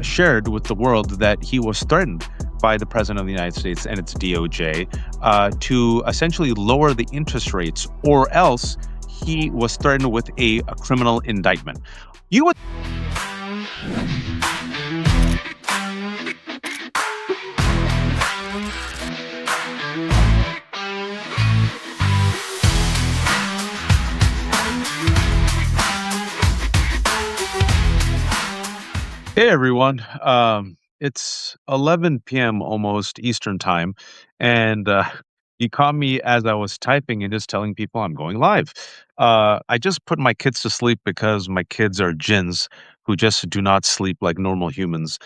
shared with the world that he was threatened by the president of the United States and its DOJ to essentially lower the interest rates, or else he was threatened with a criminal indictment. You would. Hey everyone. It's 11 p.m. almost Eastern time, and you caught me as I was typing and just telling people I'm going live. I just put my kids to sleep because my kids are jinns who just do not sleep like normal humans.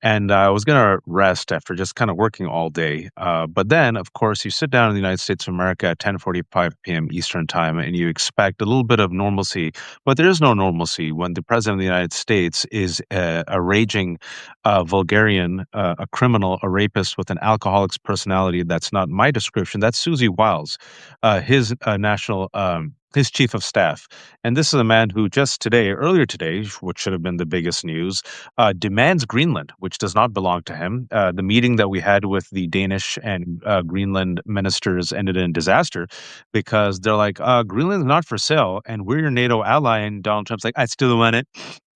And I was gonna rest after just kind of working all day. But then, of course, you sit down in the United States of America at 10:45 p.m. Eastern time, and you expect a little bit of normalcy. But there is no normalcy when the president of the United States is a raging vulgarian, a criminal, a rapist with an alcoholic's personality. That's not my description. That's Susie Wiles, his national. His chief of staff. And this is a man who just today, earlier today, which should have been the biggest news, demands Greenland, which does not belong to him. The meeting that we had with the Danish and Greenland ministers ended in disaster because they're like, Greenland's not for sale, and we're your NATO ally. And Donald Trump's like, I still want it.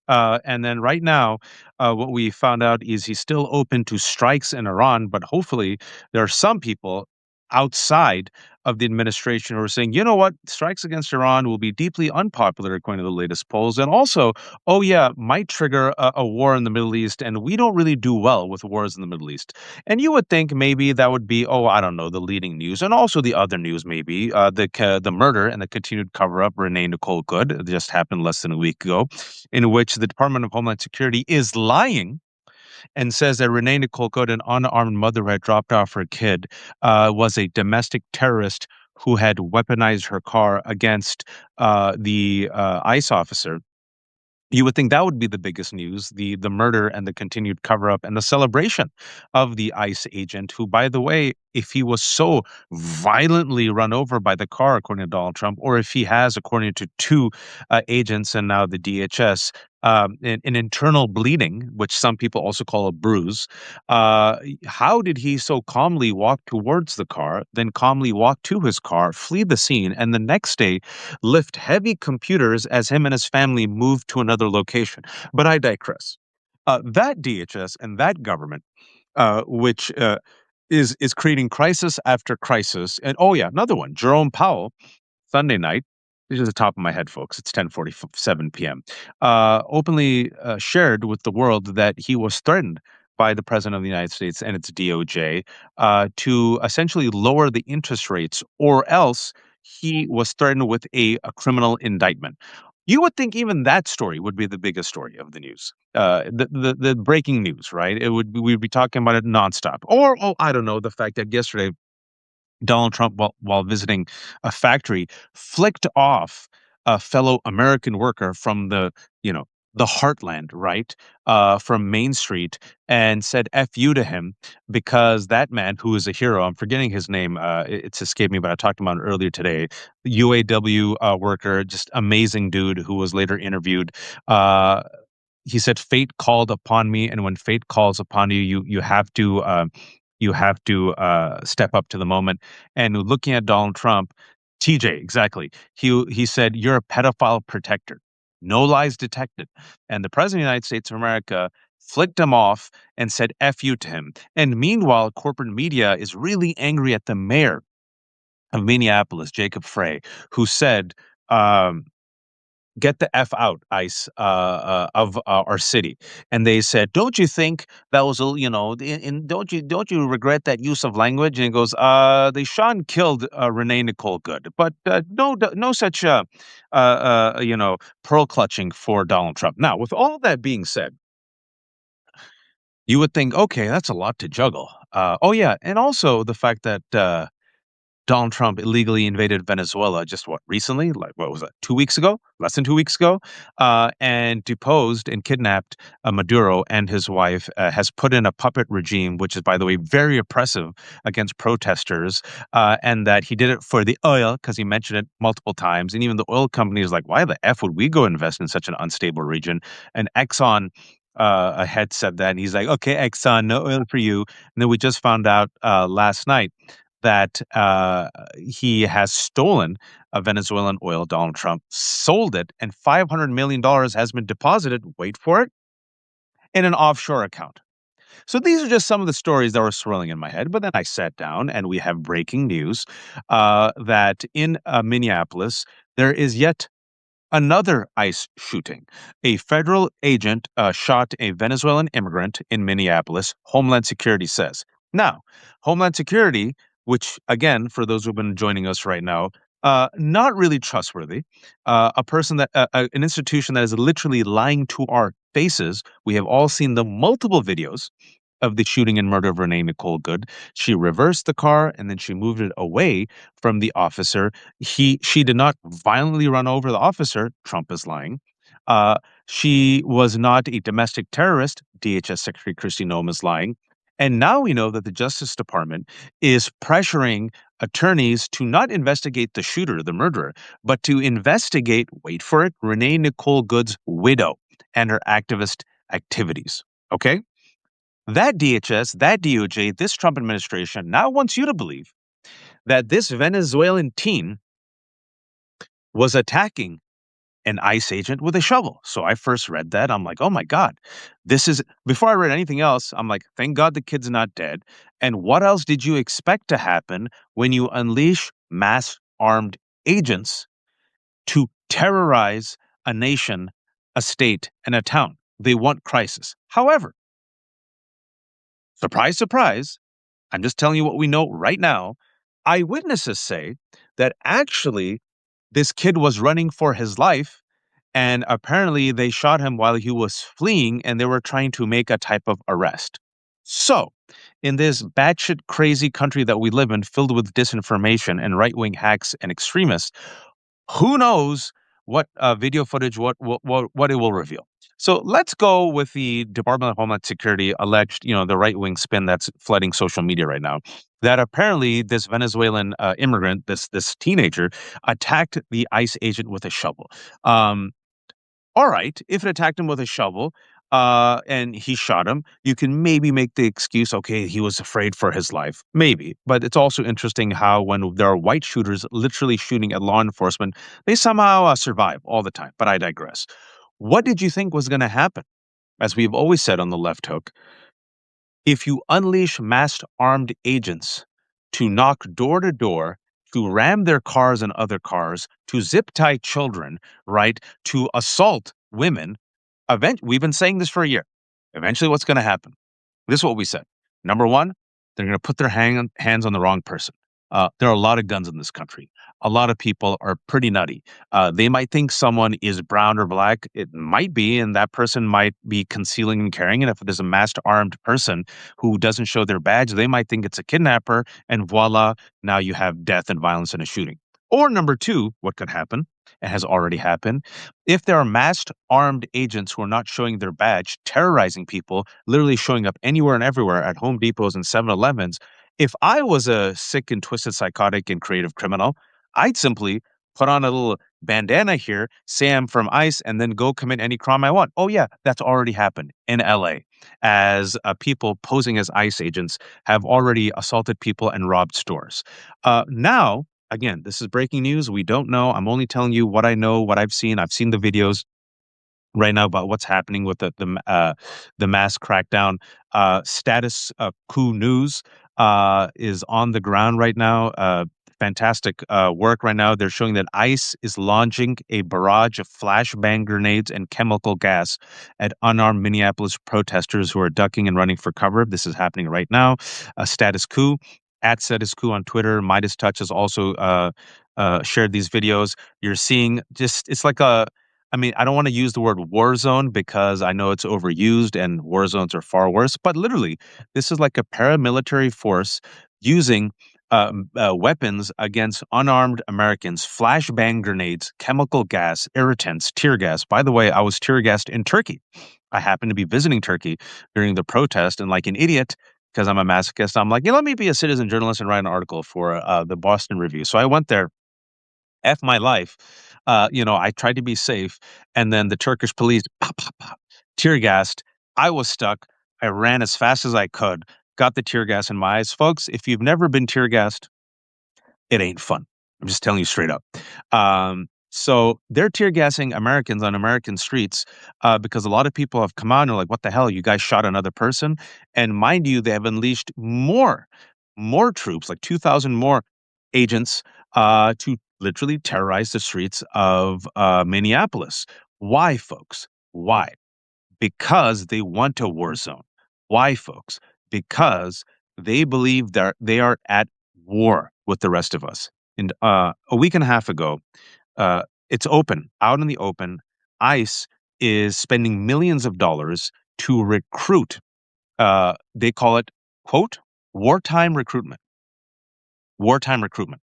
And then right now, what we found out is he's still open to strikes in Iran, but hopefully there are some people outside of the administration who are saying, you know what, strikes against Iran will be deeply unpopular according to the latest polls. And also, oh yeah, might trigger a war in the Middle East. And we don't really do well with wars in the Middle East. And you would think maybe that would be, oh, I don't know, the leading news. And also the other news, maybe the murder and the continued cover up, Renee Nicole Good, it just happened less than a week ago, in which the Department of Homeland Security is lying and says that Renee Nicole Good, an unarmed mother who had dropped off her kid, was a domestic terrorist who had weaponized her car against the ICE officer. You would think that would be the biggest news, the murder and the continued cover up and the celebration of the ICE agent, who, by the way, if he was so violently run over by the car, according to Donald Trump, or if he has, according to two agents and now the DHS, an internal bleeding, which some people also call a bruise. How did he so calmly walk towards the car, then calmly walk to his car, flee the scene, and the next day lift heavy computers as him and his family moved to another location? But I digress. That DHS and that government, which is creating crisis after crisis, and oh yeah, another one, Jerome Powell, Sunday night. This is the top of my head, folks. It's 10:47 p.m. Openly shared with the world that he was threatened by the president of the United States and its DOJ to essentially lower the interest rates, or else he was threatened with a criminal indictment. You would think even that story would be the biggest story of the news, the breaking news, right? We'd be talking about it nonstop. Or, oh, I don't know, the fact that yesterday Donald Trump, while visiting a factory, flicked off a fellow American worker from the heartland, right, from Main Street, and said "f you" to him because that man, who is a hero, I'm forgetting his name, it's escaped me, but I talked about it earlier today. UAW worker, just amazing dude who was later interviewed. Uh, he said, "Fate called upon me, and when fate calls upon you, you have to step up to the moment." And looking at Donald Trump, TJ, exactly. He said, "You're a pedophile protector. No lies detected." And the president of the United States of America flicked him off and said "f you" to him. And meanwhile, corporate media is really angry at the mayor of Minneapolis, Jacob Frey, who said, um, "Get the f out, ICE, of our city." And they said, "Don't you think that was don't you regret that use of language?" And he goes, "They shot and killed Renee Nicole Good, but no such pearl clutching for Donald Trump." Now, with all that being said, you would think, okay, that's a lot to juggle. Oh yeah, and also the fact that Donald Trump illegally invaded Venezuela just recently, like what was that, 2 weeks ago, less than 2 weeks ago, and deposed and kidnapped Maduro and his wife, has put in a puppet regime, which is, by the way, very oppressive against protesters, and that he did it for the oil because he mentioned it multiple times. And even the oil company is like, why the F would we go invest in such an unstable region? And Exxon had said that, and he's like, "Okay, Exxon, no oil for you." And then we just found out last night that he has stolen a Venezuelan oil. Donald Trump sold it, and $500 million has been deposited. Wait for it, in an offshore account. So these are just some of the stories that were swirling in my head. But then I sat down and we have breaking news that in Minneapolis, there is yet another ICE shooting. A federal agent shot a Venezuelan immigrant in Minneapolis, Homeland Security says. Now, Homeland Security, which, again, for those who've been joining us right now, not really trustworthy. An institution that is literally lying to our faces. We have all seen the multiple videos of the shooting and murder of Renee Nicole Good. She reversed the car and then she moved it away from the officer. She did not violently run over the officer. Trump is lying. Uh, she was not a domestic terrorist. DHS Secretary Kristi Noem is lying. And now we know that the Justice Department is pressuring attorneys to not investigate the shooter, the murderer, but to investigate, wait for it, Renee Nicole Good's widow and her activist activities. Okay? That DHS, that DOJ, this Trump administration now wants you to believe that this Venezuelan teen was attacking an ICE agent with a shovel. So I first read that. I'm like, oh my God, before I read anything else, I'm like, thank God the kid's not dead. And what else did you expect to happen when you unleash mass armed agents to terrorize a nation, a state, and a town? They want crisis. However, surprise, surprise, I'm just telling you what we know right now. Eyewitnesses say that actually this kid was running for his life, and apparently they shot him while he was fleeing and they were trying to make a type of arrest. So, in this batshit crazy country that we live in, filled with disinformation and right wing hacks and extremists, who knows what video footage, what it will reveal. So let's go with the Department of Homeland Security alleged, the right wing spin that's flooding social media right now. That apparently this Venezuelan immigrant, this teenager, attacked the ICE agent with a shovel. Um, all right, if it attacked him with a shovel, and he shot him, you can maybe make the excuse, okay, he was afraid for his life. Maybe. But it's also interesting how when there are white shooters literally shooting at law enforcement, they somehow survive all the time. But I digress. What did you think was going to happen? As we've always said on the left hook, if you unleash masked armed agents to knock door to door, to ram their cars and other cars, to zip tie children, right, to assault women, we've been saying this for a year. Eventually, what's going to happen? This is what we said. Number one, they're going to put their hands on the wrong person. There are a lot of guns in this country. A lot of people are pretty nutty. They might think someone is brown or black. It might be, and that person might be concealing and carrying it. If there's a masked armed person who doesn't show their badge, they might think it's a kidnapper, and voila, now you have death and violence and a shooting. Or number two, what could happen, and has already happened, if there are masked armed agents who are not showing their badge, terrorizing people, literally showing up anywhere and everywhere at Home Depots and 7-Elevens, if I was a sick and twisted psychotic and creative criminal, I'd simply put on a little bandana here, say I'm from ICE, and then go commit any crime I want. Oh, yeah, that's already happened in LA, as people posing as ICE agents have already assaulted people and robbed stores. Now, again, this is breaking news. We don't know. I'm only telling you what I know, what I've seen. I've seen the videos right now about what's happening with the mass crackdown. Status coup news is on the ground right now. Fantastic work right now. They're showing that ICE is launching a barrage of flashbang grenades and chemical gas at unarmed Minneapolis protesters who are ducking and running for cover. This is happening right now. Status coup. At Status Coup on Twitter, Midas Touch has also shared these videos. You're seeing it's like I don't want to use the word war zone because I know it's overused and war zones are far worse, but literally, this is like a paramilitary force using weapons against unarmed Americans, flashbang grenades, chemical gas, irritants, tear gas. By the way, I was tear gassed in Turkey. I happened to be visiting Turkey during the protest, and like an idiot, because I'm a masochist, I'm like, let me be a citizen journalist and write an article for the Boston Review. So I went there. F my life. I tried to be safe, and then the Turkish police pop, pop, pop, tear gassed. I was stuck. I ran as fast as I could, got the tear gas in my eyes. Folks, if you've never been tear gassed, it ain't fun. I'm just telling you straight up. So they're tear gassing Americans on American streets because a lot of people have come out and are like, "What the hell? You guys shot another person?" And mind you, they have unleashed more troops, like 2,000 more agents, to literally terrorize the streets of Minneapolis. Why, folks? Why? Because they want a war zone. Why, folks? Because they believe that they are at war with the rest of us. And a week and a half ago, it's open, out in the open. ICE is spending millions of dollars to recruit. They call it, quote, wartime recruitment, wartime recruitment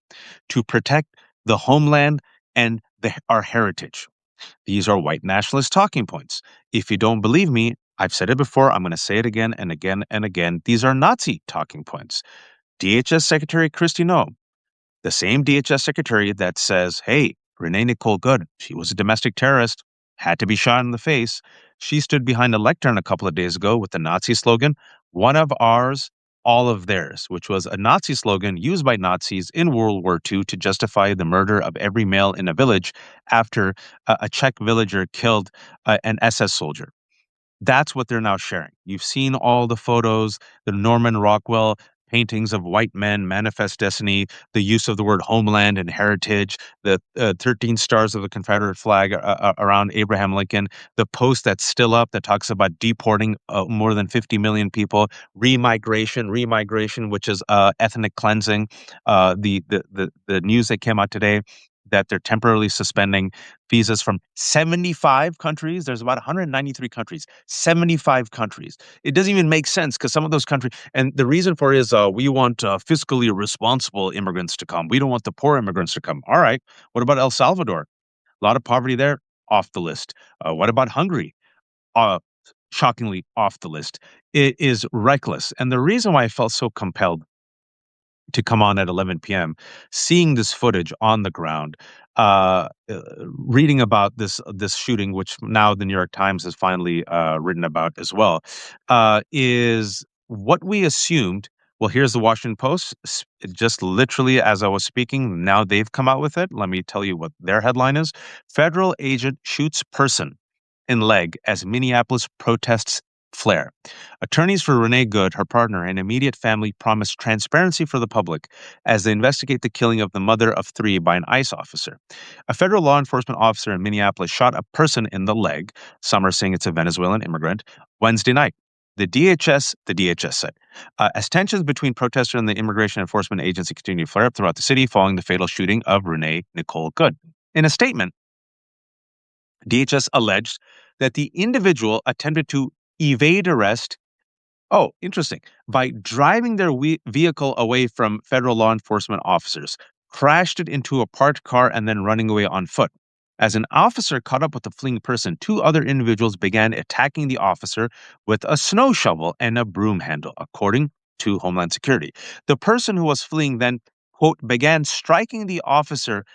to protect the homeland and our heritage. These are white nationalist talking points. If you don't believe me, I've said it before, I'm going to say it again and again and again. These are Nazi talking points. DHS Secretary Christy Noem, the same DHS secretary that says, hey, Renee Nicole Good, she was a domestic terrorist, had to be shot in the face. She stood behind a lectern a couple of days ago with the Nazi slogan, one of ours, all of theirs, which was a Nazi slogan used by Nazis in World War II to justify the murder of every male in a village after a Czech villager killed an SS soldier. That's what they're now sharing. You've seen all the photos, the Norman Rockwell paintings of white men, manifest destiny, the use of the word homeland and heritage, the 13 stars of the Confederate flag around Abraham Lincoln, the post that's still up that talks about deporting more than 50 million people, remigration, which is ethnic cleansing. The news that came out today that they're temporarily suspending visas from 75 countries. There's about 193 countries, 75 countries. It doesn't even make sense because some of those countries, and the reason for it is we want fiscally responsible immigrants to come. We don't want the poor immigrants to come. All right. What about El Salvador? A lot of poverty there, off the list. What about Hungary? Uh, Shockingly off the list. It is reckless. And the reason why I felt so compelled to come on at 11 p.m., seeing this footage on the ground, reading about this shooting, which now the New York Times has finally written about as well, is what we assumed. Well, here's the Washington Post, just literally as I was speaking. Now they've come out with it. Let me tell you what their headline is: Federal agent shoots person in leg as Minneapolis protests flare. Attorneys for Renee Good, her partner, and immediate family promised transparency for the public as they investigate the killing of the mother of three by an ICE officer. A federal law enforcement officer in Minneapolis shot a person in the leg. Some are saying it's a Venezuelan immigrant. Wednesday night. The DHS said, as tensions between protesters and the Immigration Enforcement Agency continue to flare up throughout the city following the fatal shooting of Renee Nicole Good. In a statement, DHS alleged that the individual attempted to evade arrest. Oh, interesting. By driving their vehicle away from federal law enforcement officers, crashed it into a parked car, and then running away on foot. As an officer caught up with the fleeing person, two other individuals began attacking the officer with a snow shovel and a broom handle, according to Homeland Security. The person who was fleeing then, quote, began striking the officer.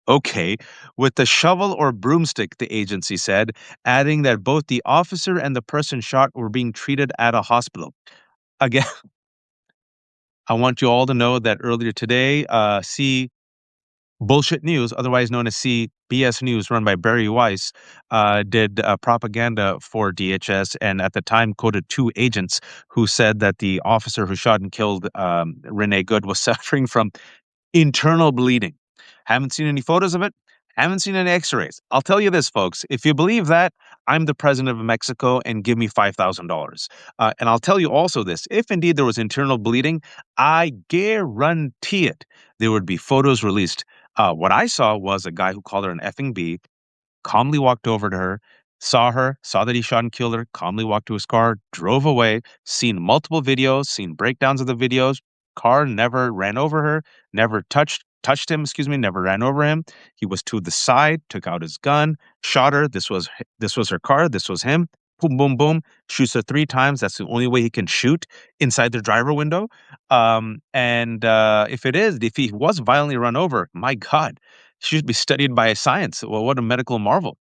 Okay, with the shovel or broomstick, the agency said, adding that both the officer and the person shot were being treated at a hospital. Again, I want you all to know that earlier today, C Bullshit News, otherwise known as CBS News, run by Barry Weiss, did propaganda for DHS and at the time quoted two agents who said that the officer who shot and killed Renee Good was suffering from internal bleeding. Haven't seen any photos of it. Haven't seen any x-rays. I'll tell you this, folks. If you believe that, I'm the president of Mexico and give me $5,000. And I'll tell you also this. If indeed there was internal bleeding, I guarantee it, there would be photos released. What I saw was a guy who called her an effing B, calmly walked over to her, saw that he shot and killed her, calmly walked to his car, drove away, seen multiple videos, seen breakdowns of the videos. Car never ran over her, never touched him, never ran over him. He was to the side, took out his gun, shot her. This was her car, this was him. Boom, boom, boom. Shoots her three times. That's the only way he can shoot inside the driver window. And if he was violently run over, my God, she should be studied by science. Well, what a medical marvel.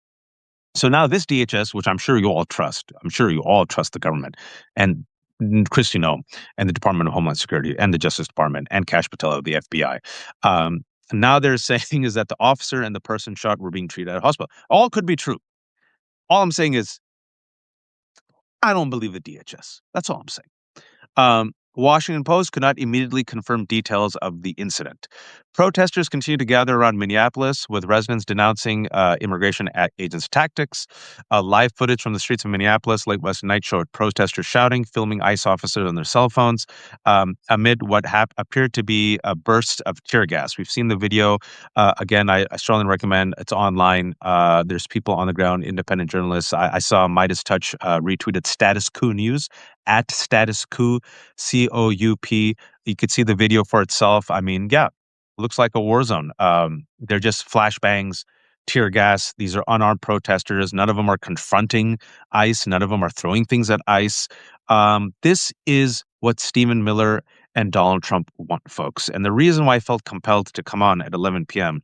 So now this DHS, which I'm sure you all trust the government and Christy Noem and the Department of Homeland Security and the Justice Department and Kash Patel of the FBI. Um, Now they're saying is that the officer and the person shot were being treated at a hospital. All could be true. All I'm saying is I don't believe the DHS. That's all I'm saying. Washington Post could not immediately confirm details of the incident. Protesters continue to gather around Minneapolis, with residents denouncing immigration agents' tactics. Live footage from the streets of Minneapolis late last night showed protesters shouting, filming ICE officers on their cell phones amid what appeared to be a burst of tear gas. We've seen the video. Again, I strongly recommend it's online. There's people on the ground, independent journalists. I saw Midas Touch retweeted Status Coup News at Status Coup, COUP. You could see the video for itself. I mean, yeah, looks like a war zone. They're just flashbangs, tear gas. These are unarmed protesters. None of them are confronting ICE. None of them are throwing things at ICE. This is what Stephen Miller and Donald Trump want, folks. And the reason why I felt compelled to come on at 11 p.m.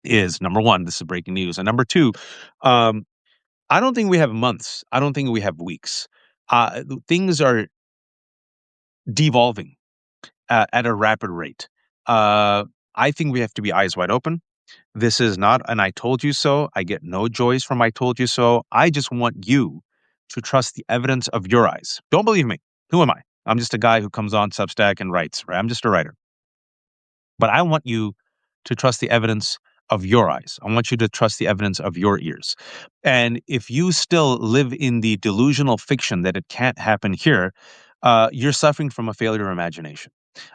is number one, this is breaking news. And number two, um, I don't think we have months. I don't think we have weeks. Things are devolving at a rapid rate. Uh, I think we have to be eyes wide open. This is not an I told you so. I get no joys from I told you so. I just want you to trust the evidence of your eyes. Don't believe me. Who am I? I'm just a guy who comes on Substack and writes, right? I'm just a writer. But I want you to trust the evidence of your eyes. I want you to trust the evidence of your ears. And if you still live in the delusional fiction that it can't happen here, you're suffering from a failure of imagination.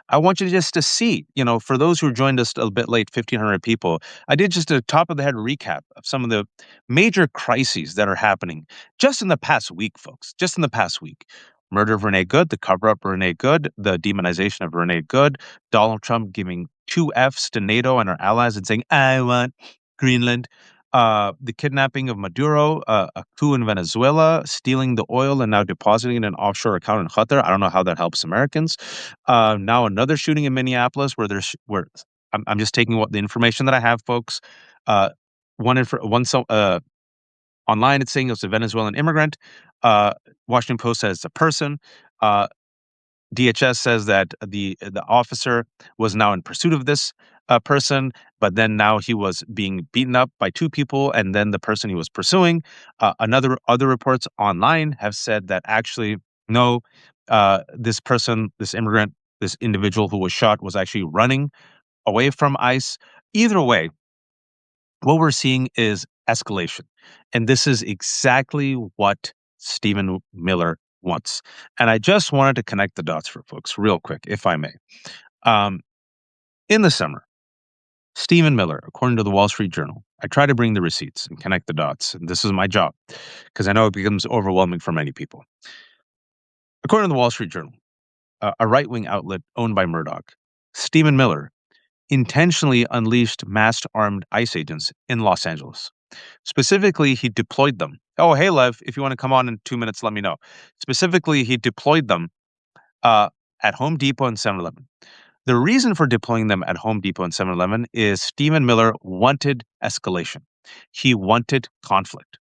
I want you just to see, for those who joined us a bit late, 1,500 people, I did just a top of the head recap of some of the major crises that are happening just in the past week, folks, just in the past week. Murder of Renee Good, the cover up of Renee Good, the demonization of Renee Good, Donald Trump giving two Fs to NATO and our allies and saying, I want Greenland. The kidnapping of Maduro, a coup in Venezuela, stealing the oil and now depositing it in an offshore account in Qatar. I don't know how that helps Americans. Now another shooting in Minneapolis where I'm just taking what the information that I have, folks. Uh, online it's saying it was a Venezuelan immigrant. Uh, Washington Post says it's a person. Uh, DHS says that the officer was now in pursuit of this person, but then now he was being beaten up by two people, and then the person he was pursuing. Other reports online have said that actually no, this person, this immigrant, this individual who was shot was actually running away from ICE. Either way, what we're seeing is escalation, and this is exactly what Stephen Miller wants. And I just wanted to connect the dots for folks real quick, if I may. Um, in the summer, Stephen Miller, according to the Wall Street Journal, I try to bring the receipts and connect the dots. And this is my job because I know it becomes overwhelming for many people. According to the Wall Street Journal, a right wing outlet owned by Murdoch, Stephen Miller intentionally unleashed masked armed ICE agents in Los Angeles. Specifically, he deployed them. Oh, hey, Lev, if you want to come on in 2 minutes, let me know. Specifically, he deployed them uh, at Home Depot and 7-Eleven. The reason for deploying them at Home Depot and 7-Eleven is Stephen Miller wanted escalation. He wanted conflict.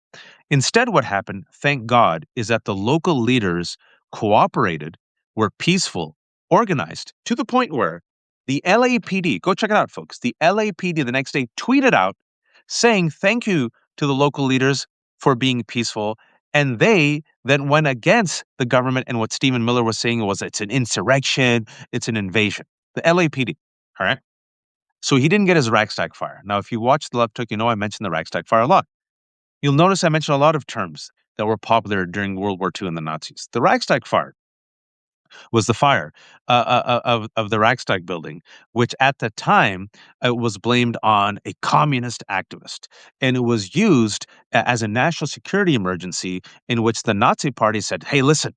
Instead, what happened, thank God, is that the local leaders cooperated, were peaceful, organized, to the point where the LAPD, go check it out, folks, the LAPD the next day tweeted out saying thank you to the local leaders for being peaceful. And they then went against the government. And what Stephen Miller was saying was it's an insurrection, it's an invasion. The LAPD. All right. So he didn't get his Ragstack fire. Now, if you watch the Left Hook, I mentioned the Ragstack fire a lot. You'll notice I mentioned a lot of terms that were popular during World War II and the Nazis. The Ragstack fire was the fire of the Reichstag building, which at the time was blamed on a communist activist. And it was used as a national security emergency in which the Nazi party said, hey, listen,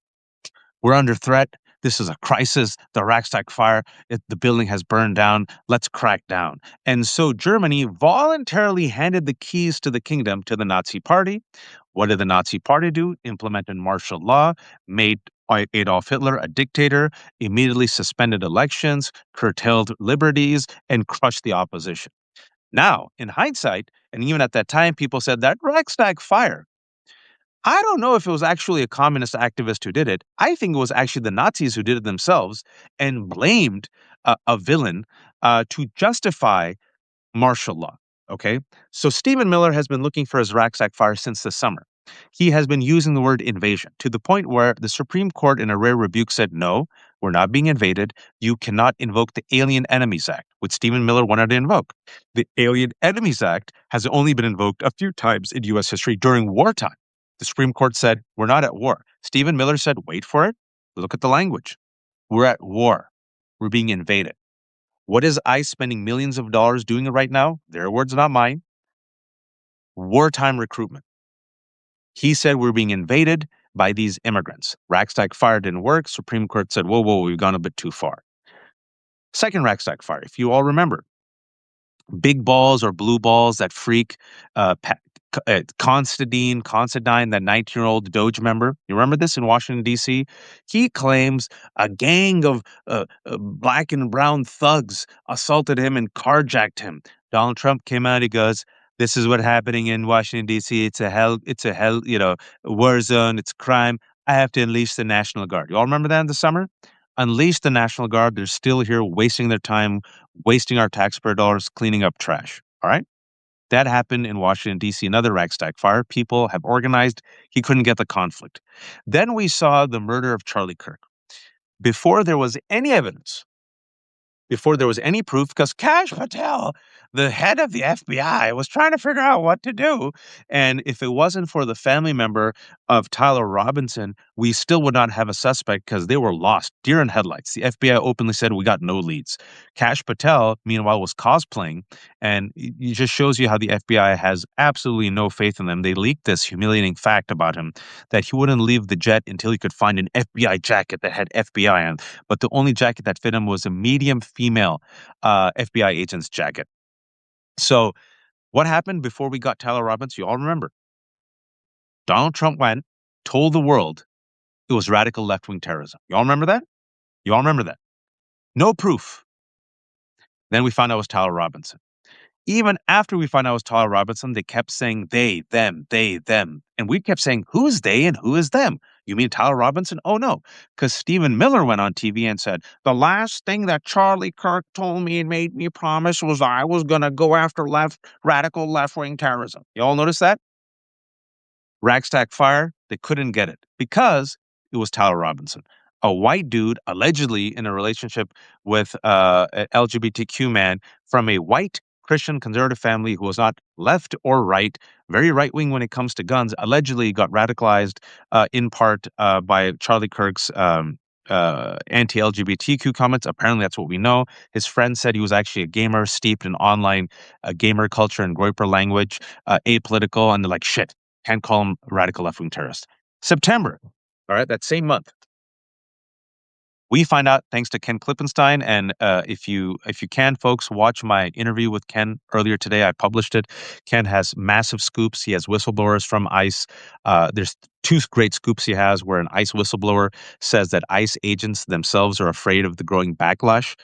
we're under threat. This is a crisis. The Reichstag fire, the building has burned down. Let's crack down. And so Germany voluntarily handed the keys to the kingdom to the Nazi party. What did the Nazi party do? Implemented martial law, made Adolf Hitler a dictator, immediately suspended elections, curtailed liberties, and crushed the opposition. Now, in hindsight, and even at that time, people said that Reichstag fire, I don't know if it was actually a communist activist who did it. I think it was actually the Nazis who did it themselves and blamed a villain to justify martial law. Okay. So Stephen Miller has been looking for his Raksak fire since the summer. He has been using the word invasion to the point where the Supreme Court, in a rare rebuke, said, no, we're not being invaded. You cannot invoke the Alien Enemies Act, which Stephen Miller wanted to invoke. The Alien Enemies Act has only been invoked a few times in U.S. history during wartime. The Supreme Court said, we're not at war. Stephen Miller said, wait for it. Look at the language. We're at war. We're being invaded. What is ICE spending millions of dollars doing right now? Their words, not mine. Wartime recruitment. He said we're being invaded by these immigrants. Rakstag fire didn't work. Supreme Court said, whoa, we've gone a bit too far. Second Rakstag fire, if you all remember, big balls or blue balls that freak Constantine, that 19-year-old Doge member. You remember this in Washington, D.C.? He claims a gang of black and brown thugs assaulted him and carjacked him. Donald Trump came out, he goes, this is what's happening in Washington, D.C. It's a hell, war zone, it's crime. I have to unleash the National Guard. You all remember that in the summer? Unleash the National Guard. They're still here wasting their time, wasting our taxpayer dollars, cleaning up trash. All right? That happened in Washington, D.C., another Reichstag fire. People have organized. He couldn't get the conflict. Then we saw the murder of Charlie Kirk. Before there was any evidence, before there was any proof, because Kash Patel, the head of the FBI, was trying to figure out what to do. And if it wasn't for the family member of Tyler Robinson, we still would not have a suspect because they were lost, deer in headlights. The FBI openly said we got no leads. Kash Patel, meanwhile, was cosplaying, and it just shows you how the FBI has absolutely no faith in them. They leaked this humiliating fact about him that he wouldn't leave the jet until he could find an FBI jacket that had FBI on, but the only jacket that fit him was a medium female FBI agent's jacket. So what happened before we got Tyler Robinson? You all remember. Donald Trump went, told the world it was radical left-wing terrorism. You all remember that? You all remember that? No proof. Then we found out it was Tyler Robinson. Even after we found out it was Tyler Robinson, they kept saying they, them. And we kept saying, who's they and who is them? You mean Tyler Robinson? Oh, no, because Stephen Miller went on TV and said, the last thing that Charlie Kirk told me and made me promise was I was going to go after radical left-wing terrorism. You all notice that? Ragstack Fire, they couldn't get it because it was Tyler Robinson, a white dude allegedly in a relationship with an LGBTQ man from a white Christian conservative family who was not left or right, very right wing when it comes to guns, allegedly got radicalized in part by Charlie Kirk's anti-LGBTQ comments. Apparently, that's what we know. His friend said he was actually a gamer steeped in online gamer culture and Groyper language, apolitical, and they're like, shit, can't call him a radical left-wing terrorist. September, all right, that same month, we find out thanks to Ken Klippenstein. And if you can, folks, watch my interview with Ken earlier today. I published it. Ken has massive scoops. He has whistleblowers from ICE. There's two great scoops he has where an ICE whistleblower says that ICE agents themselves are afraid of the growing backlash.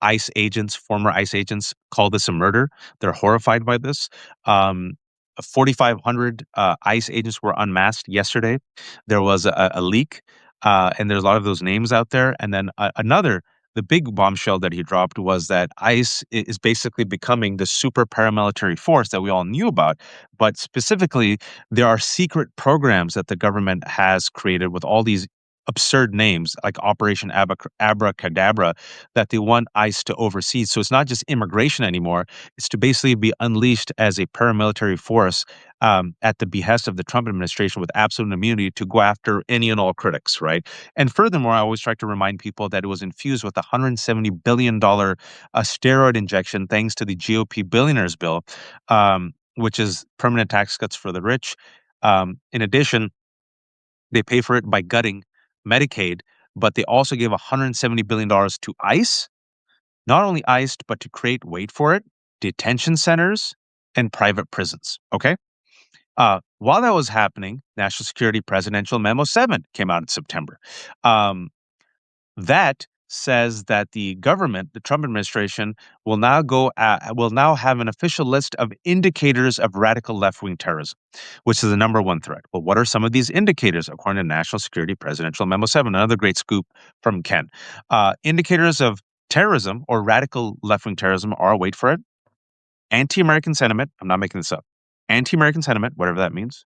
ICE agents, former ICE agents, call this a murder. They're horrified by this. 4,500 ICE agents were unmasked yesterday. There was a leak. And there's a lot of those names out there. And then the big bombshell that he dropped was that ICE is basically becoming the super paramilitary force that we all knew about. But specifically, there are secret programs that the government has created with all these absurd names like Operation Abracadabra that they want ICE to oversee. So it's not just immigration anymore. It's to basically be unleashed as a paramilitary force at the behest of the Trump administration with absolute immunity to go after any and all critics, right? And furthermore, I always try to remind people that it was infused with a $170 billion steroid injection thanks to the GOP billionaires bill, which is permanent tax cuts for the rich. In addition, they pay for it by gutting Medicaid, but they also gave $170 billion to ICE, not only ICE, but to create, wait for it, detention centers and private prisons, okay? While that was happening, National Security Presidential Memo 7 came out in September. That says that the government, the Trump administration, will now have an official list of indicators of radical left-wing terrorism, which is the number one threat. Well, what are some of these indicators, according to National Security Presidential Memo 7? Another great scoop from Ken. Indicators of terrorism or radical left-wing terrorism are, wait for it, anti-American sentiment. I'm not making this up. Anti-American sentiment, whatever that means.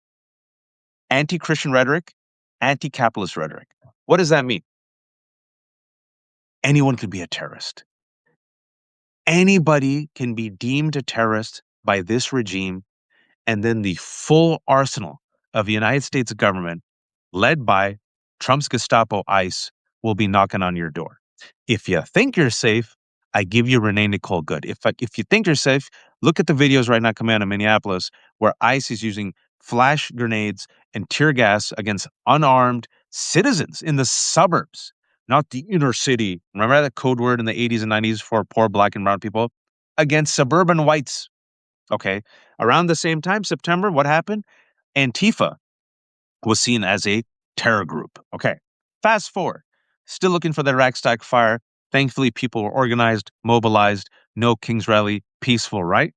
Anti-Christian rhetoric, anti-capitalist rhetoric. What does that mean? Anyone could be a terrorist. Anybody can be deemed a terrorist by this regime, and then the full arsenal of the United States government, led by Trump's Gestapo ICE, will be knocking on your door. If you think you're safe, I give you Renee Nicole Good. If you think you're safe, look at the videos right now coming out of Minneapolis where ICE is using flash grenades and tear gas against unarmed citizens in the suburbs, not the inner city. Remember that code word in the 80s and 90s for poor black and brown people? Against suburban whites. Okay. Around the same time, September, what happened? Antifa was seen as a terror group. Okay. Fast forward, still looking for the Reichstag fire. Thankfully, people were organized, mobilized, no King's Rally, peaceful, right?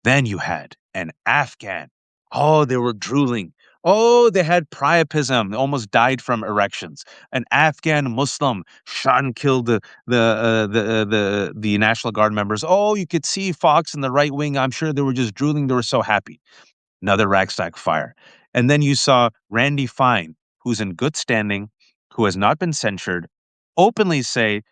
Then you had an Afghan. Oh, they were drooling. Oh, they had priapism. They almost died from erections. An Afghan Muslim shot and killed the National Guard members. Oh, you could see Fox and the right wing. I'm sure they were just drooling. They were so happy. Another Reichstag fire. And then you saw Randy Fine, who's in good standing, who has not been censured, openly say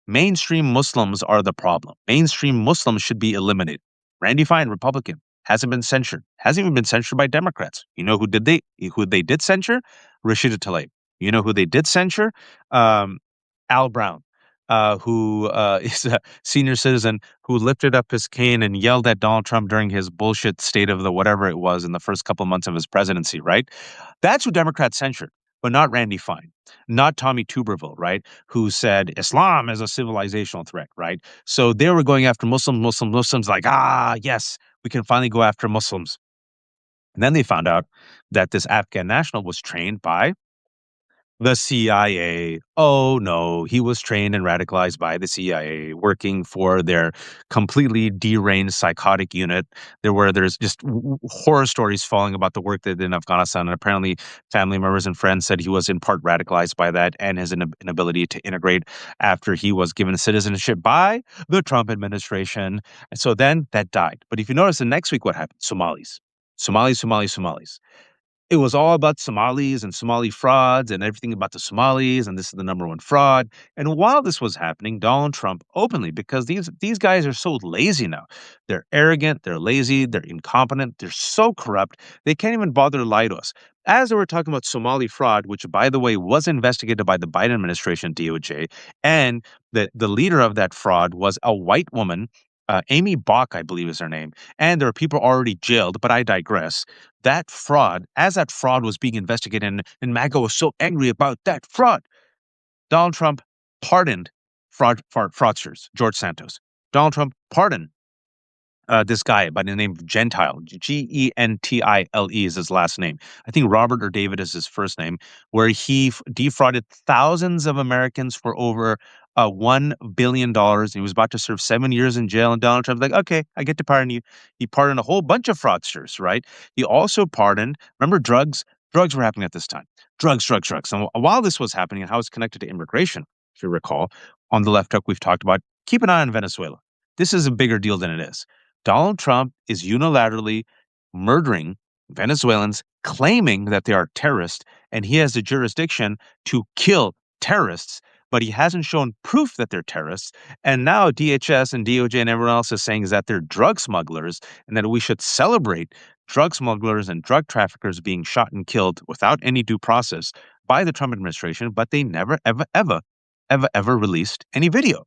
mainstream Muslims are the problem. Mainstream Muslims should be eliminated. Randy Fine, Republican, hasn't been censured. Hasn't even been censured by Democrats. You know who they did censure? Rashida Tlaib. You know who they did censure? Um, Al Brown, who is a senior citizen who lifted up his cane and yelled at Donald Trump during his bullshit state of the whatever it was in the first couple of months of his presidency, right? That's who Democrats censured, but not Randy Fine, not Tommy Tuberville, right? Who said Islam is a civilizational threat, right? So they were going after Muslims, like, yes, we can finally go after Muslims. And then they found out that this Afghan national was trained by the CIA. Oh no, he was trained and radicalized by the CIA, working for their completely deranged psychotic unit. There's just horror stories falling about the work they did in Afghanistan, and apparently family members and friends said he was in part radicalized by that and his inability to integrate after he was given citizenship by the Trump administration. And so then that died. But if you notice, the next week what happened? Somalis. It was all about Somalis and Somali frauds and everything about the Somalis, and this is the number one fraud. And while this was happening, Donald Trump openly, because these guys are so lazy now. They're arrogant, they're lazy, they're incompetent, they're so corrupt, they can't even bother to lie to us. As they were talking about Somali fraud, which by the way was investigated by the Biden administration DOJ, and the leader of that fraud was a white woman, Amy Bach, I believe is her name, and there are people already jailed, but I digress. As that fraud was being investigated, and MAGA was so angry about that fraud, Donald Trump pardoned fraudsters, George Santos. Donald Trump pardoned this guy by the name of Gentile, Gentile is his last name. I think Robert or David is his first name, where he defrauded thousands of Americans for over $1 billion. He was about to serve 7 years in jail, and Donald Trump's like, okay, I get to pardon you. He pardoned a whole bunch of fraudsters, right? He also pardoned, remember drugs? Drugs were happening at this time. Drugs. And while this was happening and how it's connected to immigration, if you recall, on the left hook, we've talked about keep an eye on Venezuela. This is a bigger deal than it is. Donald Trump is unilaterally murdering Venezuelans, claiming that they are terrorists, and he has the jurisdiction to kill terrorists, but he hasn't shown proof that they're terrorists. And now DHS and DOJ and everyone else is saying is that they're drug smugglers and that we should celebrate drug smugglers and drug traffickers being shot and killed without any due process by the Trump administration, but they never, ever released any video.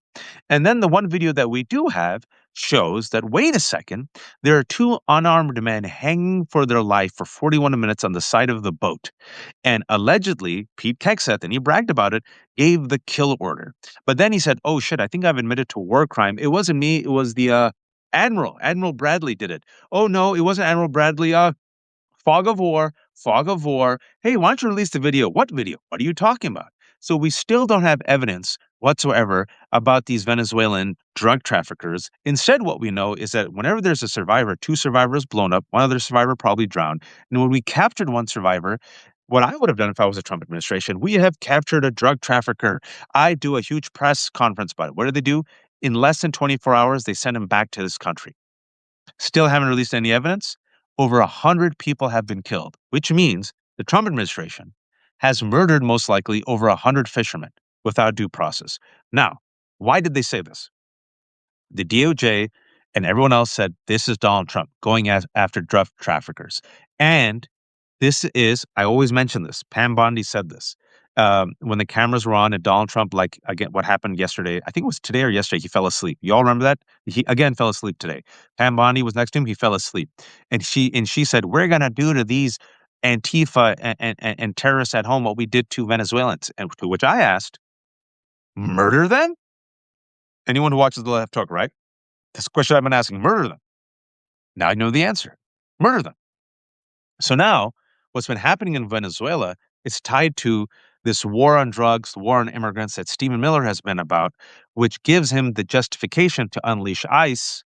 And then the one video that we do have shows that, wait a second, there are two unarmed men hanging for their life for 41 minutes on the side of the boat. And allegedly, Pete Hegseth, and he bragged about it, gave the kill order. But then he said, oh shit, I think I've admitted to a war crime. It wasn't me, it was the Admiral. Admiral Bradley did it. Oh no, it wasn't Admiral Bradley. Fog of war. Hey, why don't you release the video? What video? What are you talking about? So we still don't have evidence whatsoever about these Venezuelan drug traffickers. Instead, what we know is that whenever there's a survivor, two survivors blown up, one other survivor probably drowned. And when we captured one survivor, what I would have done if I was a Trump administration, we have captured a drug trafficker. I do a huge press conference about it. What do they do? In less than 24 hours, they send him back to this country. Still haven't released any evidence. Over 100 people have been killed, which means the Trump administration has murdered most likely over 100 fishermen without due process. Now, why did they say this? The DOJ and everyone else said this is Donald Trump going after drug traffickers. And this is, I always mention this. Pam Bondi said this when the cameras were on and Donald Trump, like again, what happened yesterday, I think it was today or yesterday, he fell asleep. You all remember that? He again fell asleep today. Pam Bondi was next to him, he fell asleep. And she said, we're going to do to these Antifa and terrorists at home what we did to Venezuelans. And to which I asked, murder them? Anyone who watches the left talk, right? That's the question I've been asking. Murder them. Now I know the answer. Murder them. So now, what's been happening in Venezuela is tied to this war on drugs, the war on immigrants that Stephen Miller has been about, which gives him the justification to unleash ICE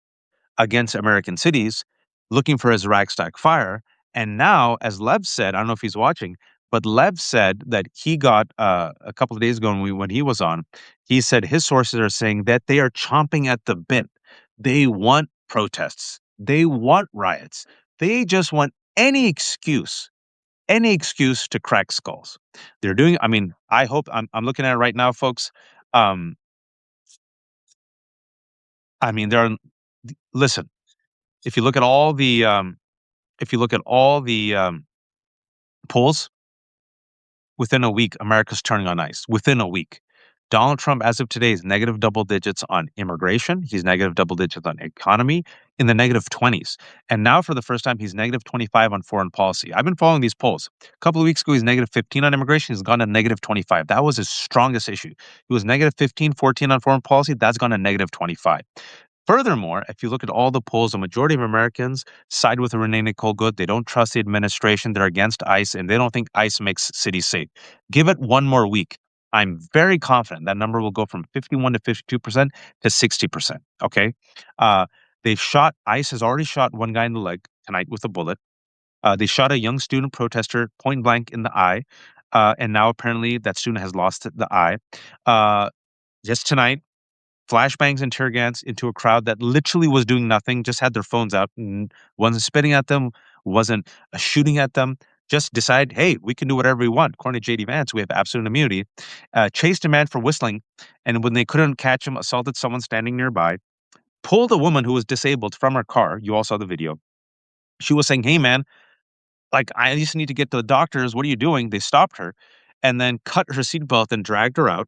against American cities, looking for his ragstack fire. And now, as Lev said, I don't know if he's watching, but Lev said that he got a couple of days ago when he was on, he said his sources are saying that they are chomping at the bit. They want protests. They want riots. They just want any excuse to crack skulls. They're doing, I mean, I hope I'm looking at it right now, folks. Um, I mean, listen, if you look at all the polls, within a week, America's turning on ice. Within a week. Donald Trump, as of today, is negative double digits on immigration. He's negative double digits on economy, in the negative 20s. And now, for the first time, he's negative 25 on foreign policy. I've been following these polls. A couple of weeks ago, he's negative 15 on immigration. He's gone to negative 25. That was his strongest issue. He was negative 15, 14 on foreign policy. That's gone to negative 25. Furthermore, if you look at all the polls, the majority of Americans side with Renee Nicole Good. They don't trust the administration. They're against ICE, and they don't think ICE makes cities safe. Give it one more week. I'm very confident that number will go from 51 to 52% to 60%. Okay. Uh, ICE has already shot one guy in the leg tonight with a bullet. They shot a young student protester point blank in the eye. And now apparently that student has lost the eye. Uh, just tonight, flashbangs and tear gas into a crowd that literally was doing nothing, just had their phones out, and wasn't spitting at them, wasn't shooting at them, just decide, hey, we can do whatever we want. According to JD Vance, we have absolute immunity. Chased a man for whistling, and when they couldn't catch him, assaulted someone standing nearby, pulled a woman who was disabled from her car. You all saw the video. She was saying, hey, man, like, I just need to get to the doctors. What are you doing? They stopped her and then cut her seatbelt and dragged her out,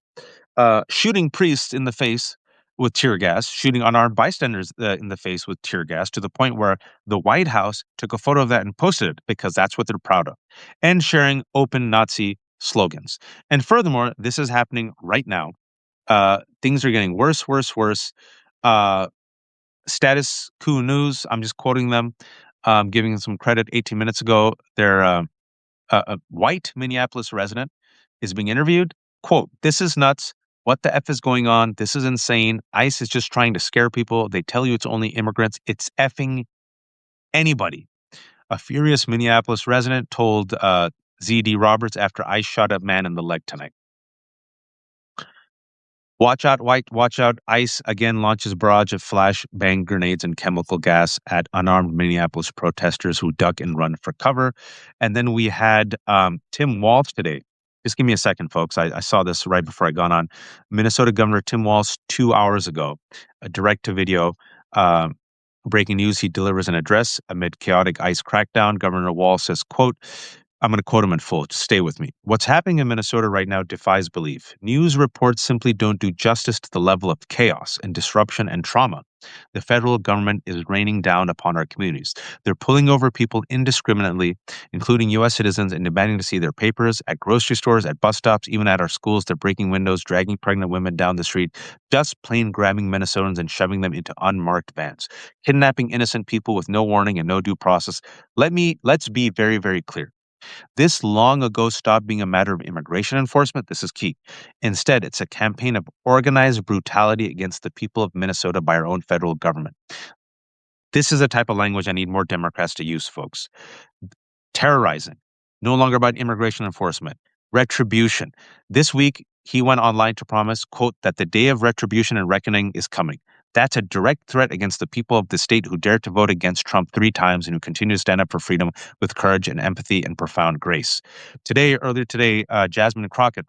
shooting priests in the face with tear gas, shooting unarmed bystanders in the face with tear gas, to the point where the White House took a photo of that and posted it because that's what they're proud of, and sharing open Nazi slogans. And furthermore, this is happening right now. Things are getting worse, worse, worse. Uh, Status Coup News, I'm just quoting them, giving them some credit. 18 minutes ago, a white Minneapolis resident is being interviewed. Quote, "This is nuts. What the F is going on? This is insane. ICE is just trying to scare people. They tell you it's only immigrants. It's effing anybody." A furious Minneapolis resident told ZD Roberts after ICE shot a man in the leg tonight. Watch out, White, watch out. ICE again launches barrage of flashbang grenades and chemical gas at unarmed Minneapolis protesters who duck and run for cover. And then we had Tim Walz today. Just give me a second, folks. I saw this right before I got on. Minnesota Governor Tim Walz 2 hours ago, a direct-to-video breaking news. He delivers an address amid chaotic ICE crackdown. Governor Walz says, quote, I'm going to quote him in full. Just stay with me. What's happening in Minnesota right now defies belief. News reports simply don't do justice to the level of chaos and disruption and trauma the federal government is raining down upon our communities. They're pulling over people indiscriminately, including U.S. citizens, and demanding to see their papers at grocery stores, at bus stops, even at our schools. They're breaking windows, dragging pregnant women down the street, just plain grabbing Minnesotans and shoving them into unmarked vans, kidnapping innocent people with no warning and no due process. Let's be very, very clear. This long ago stopped being a matter of immigration enforcement. This is key. Instead, it's a campaign of organized brutality against the people of Minnesota by our own federal government. This is a type of language I need more Democrats to use, folks. Terrorizing, no longer about immigration enforcement, retribution. This week, he went online to promise, quote, that the day of retribution and reckoning is coming. That's a direct threat against the people of the state who dared to vote against Trump 3 times and who continue to stand up for freedom with courage and empathy and profound grace. Earlier today, Jasmine Crockett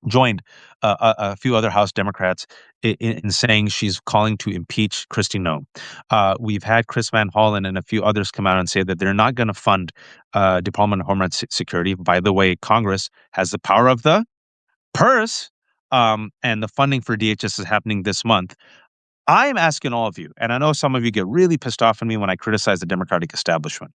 joined a few other House Democrats in saying she's calling to impeach Kristi Noem. We've had Chris Van Hollen and a few others come out and say that they're not going to fund Department of Homeland Security. By the way, Congress has the power of the purse, and the funding for DHS is happening this month. I'm asking all of you, and I know some of you get really pissed off at me when I criticize the Democratic establishment.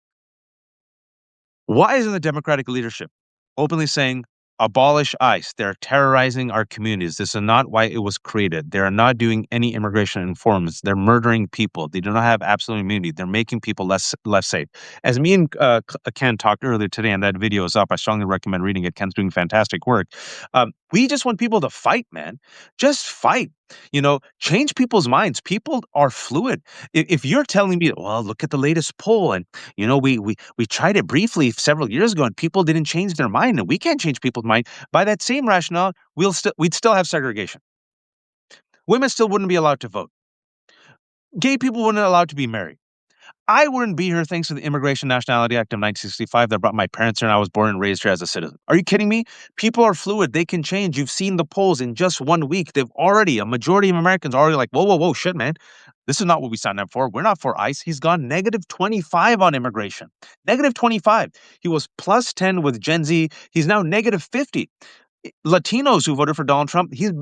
Why isn't the Democratic leadership openly saying, abolish ICE? They're terrorizing our communities. This is not why it was created. They are not doing any immigration reforms. They're murdering people. They do not have absolute immunity. They're making people less safe. As me and Ken talked earlier today, and that video is up, I strongly recommend reading it. Ken's doing fantastic work. We just want people to fight, man. Just fight. Change people's minds. People are fluid. If you're telling me, well, look at the latest poll, and we tried it briefly several years ago, and people didn't change their mind, and we can't change people's mind. By that same rationale, we'd still have segregation. Women still wouldn't be allowed to vote. Gay people wouldn't be allowed to be married. I wouldn't be here thanks to the Immigration Nationality Act of 1965 that brought my parents here, and I was born and raised here as a citizen. Are you kidding me? People are fluid. They can change. You've seen the polls in just 1 week. A majority of Americans are already like, whoa, whoa, whoa, shit, man. This is not what we signed up for. We're not for ICE. He's gone negative 25 on immigration. Negative 25. He was plus 10 with Gen Z. He's now negative 50. Latinos who voted for Donald Trump, he's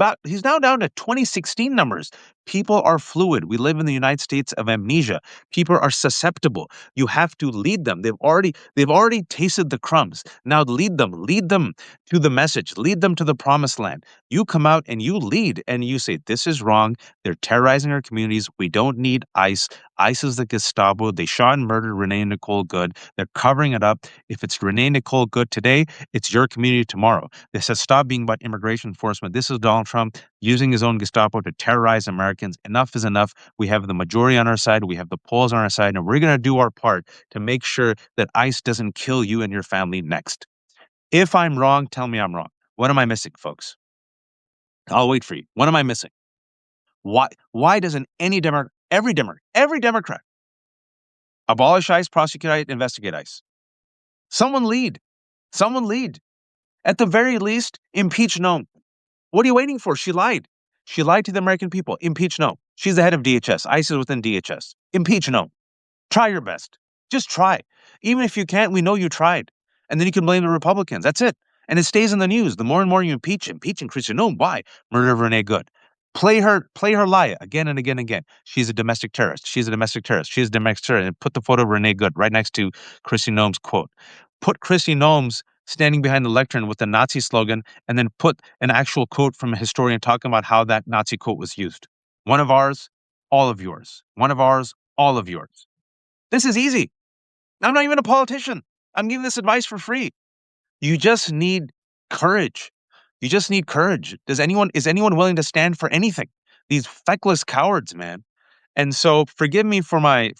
now down to 2016 numbers. People are fluid. We live in the United States of amnesia. People are susceptible. You have to lead them. They've already tasted the crumbs. Now lead them to the message, lead them to the promised land. You come out and you lead and you say, this is wrong. They're terrorizing our communities. We don't need ICE. ICE is the Gestapo. They shot and murdered Renee Nicole Good. They're covering it up. If it's Renee Nicole Good today, it's your community tomorrow. This has stopped being about immigration enforcement. This is Donald Trump using his own Gestapo to terrorize Americans. Enough is enough. We have the majority on our side. We have the polls on our side, and we're going to do our part to make sure that ICE doesn't kill you and your family next. If I'm wrong, tell me I'm wrong. What am I missing, folks? I'll wait for you. What am I missing? Why doesn't every Democrat abolish ICE, prosecute ICE, investigate ICE? Someone lead. Someone lead. At the very least, impeach Noem. What are you waiting for? She lied. She lied to the American people. Impeach Noem. She's the head of DHS. ICE is within DHS. Impeach Noem. Try your best. Just try. Even if you can't, we know you tried. And then you can blame the Republicans. That's it. And it stays in the news. The more and more you impeaching Kristi Noem. Why? Murder of Renee Good. Play her lie again and again and again. She's a domestic terrorist. She's a domestic terrorist. She's a domestic terrorist. And put the photo of Renee Good right next to Kristi Noem's quote. Put Kristi Noem's standing behind the lectern with the Nazi slogan, and then put an actual quote from a historian talking about how that Nazi quote was used. One of ours, all of yours. One of ours, all of yours. This is easy. I'm not even a politician. I'm giving this advice for free. You just need courage. You just need courage. Is anyone willing to stand for anything? These feckless cowards, man. And so forgive me for my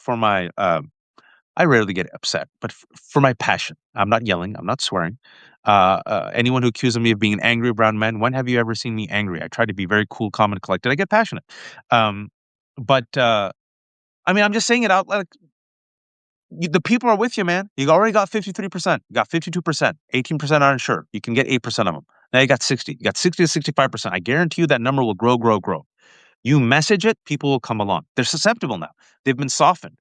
I rarely get upset, but for my passion. I'm not yelling. I'm not swearing. Anyone who accuses me of being an angry brown man, when have you ever seen me angry? I try to be very cool, calm, and collected. I get passionate. Um, but I'm just saying it out like the people are with you, man. You already got 53%. You got 52%. 18% uninsured. You can get 8% of them. Now you got 60. You got 60 to 65%. I guarantee you that number will grow, grow, grow. You message it, people will come along. They're susceptible now. They've been softened.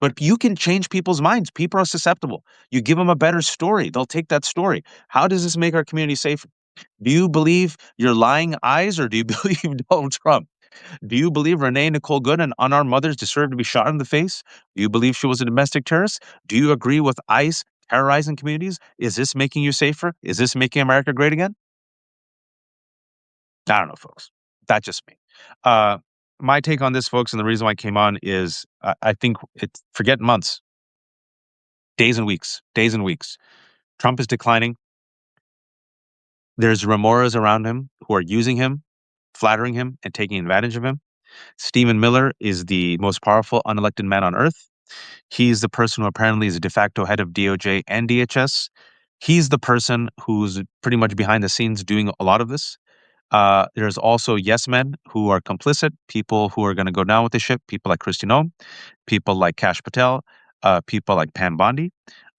But you can change people's minds. People are susceptible. You give them a better story, they'll take that story. How does this make our community safer? Do you believe your lying eyes, or do you believe Donald Trump? Do you believe Renee Nicole Good and unarmed mothers deserve to be shot in the face? Do you believe she was a domestic terrorist? Do you agree with ICE terrorizing communities? Is this making you safer? Is this making America great again? I don't know, folks. That's just me. Uh, my take on this, folks, and the reason why I came on is I think it's forget months. days and weeks, days and weeks. Trump is declining. There's remoras around him who are using him, flattering him, and taking advantage of him. Stephen Miller is the most powerful unelected man on earth. He's the person who apparently is a de facto head of DOJ and DHS. He's the person who's pretty much behind the scenes doing a lot of this. There's also yes men who are complicit, people who are going to go down with the ship, people like Kristi Noem, people like Kash Patel, people like Pam Bondi.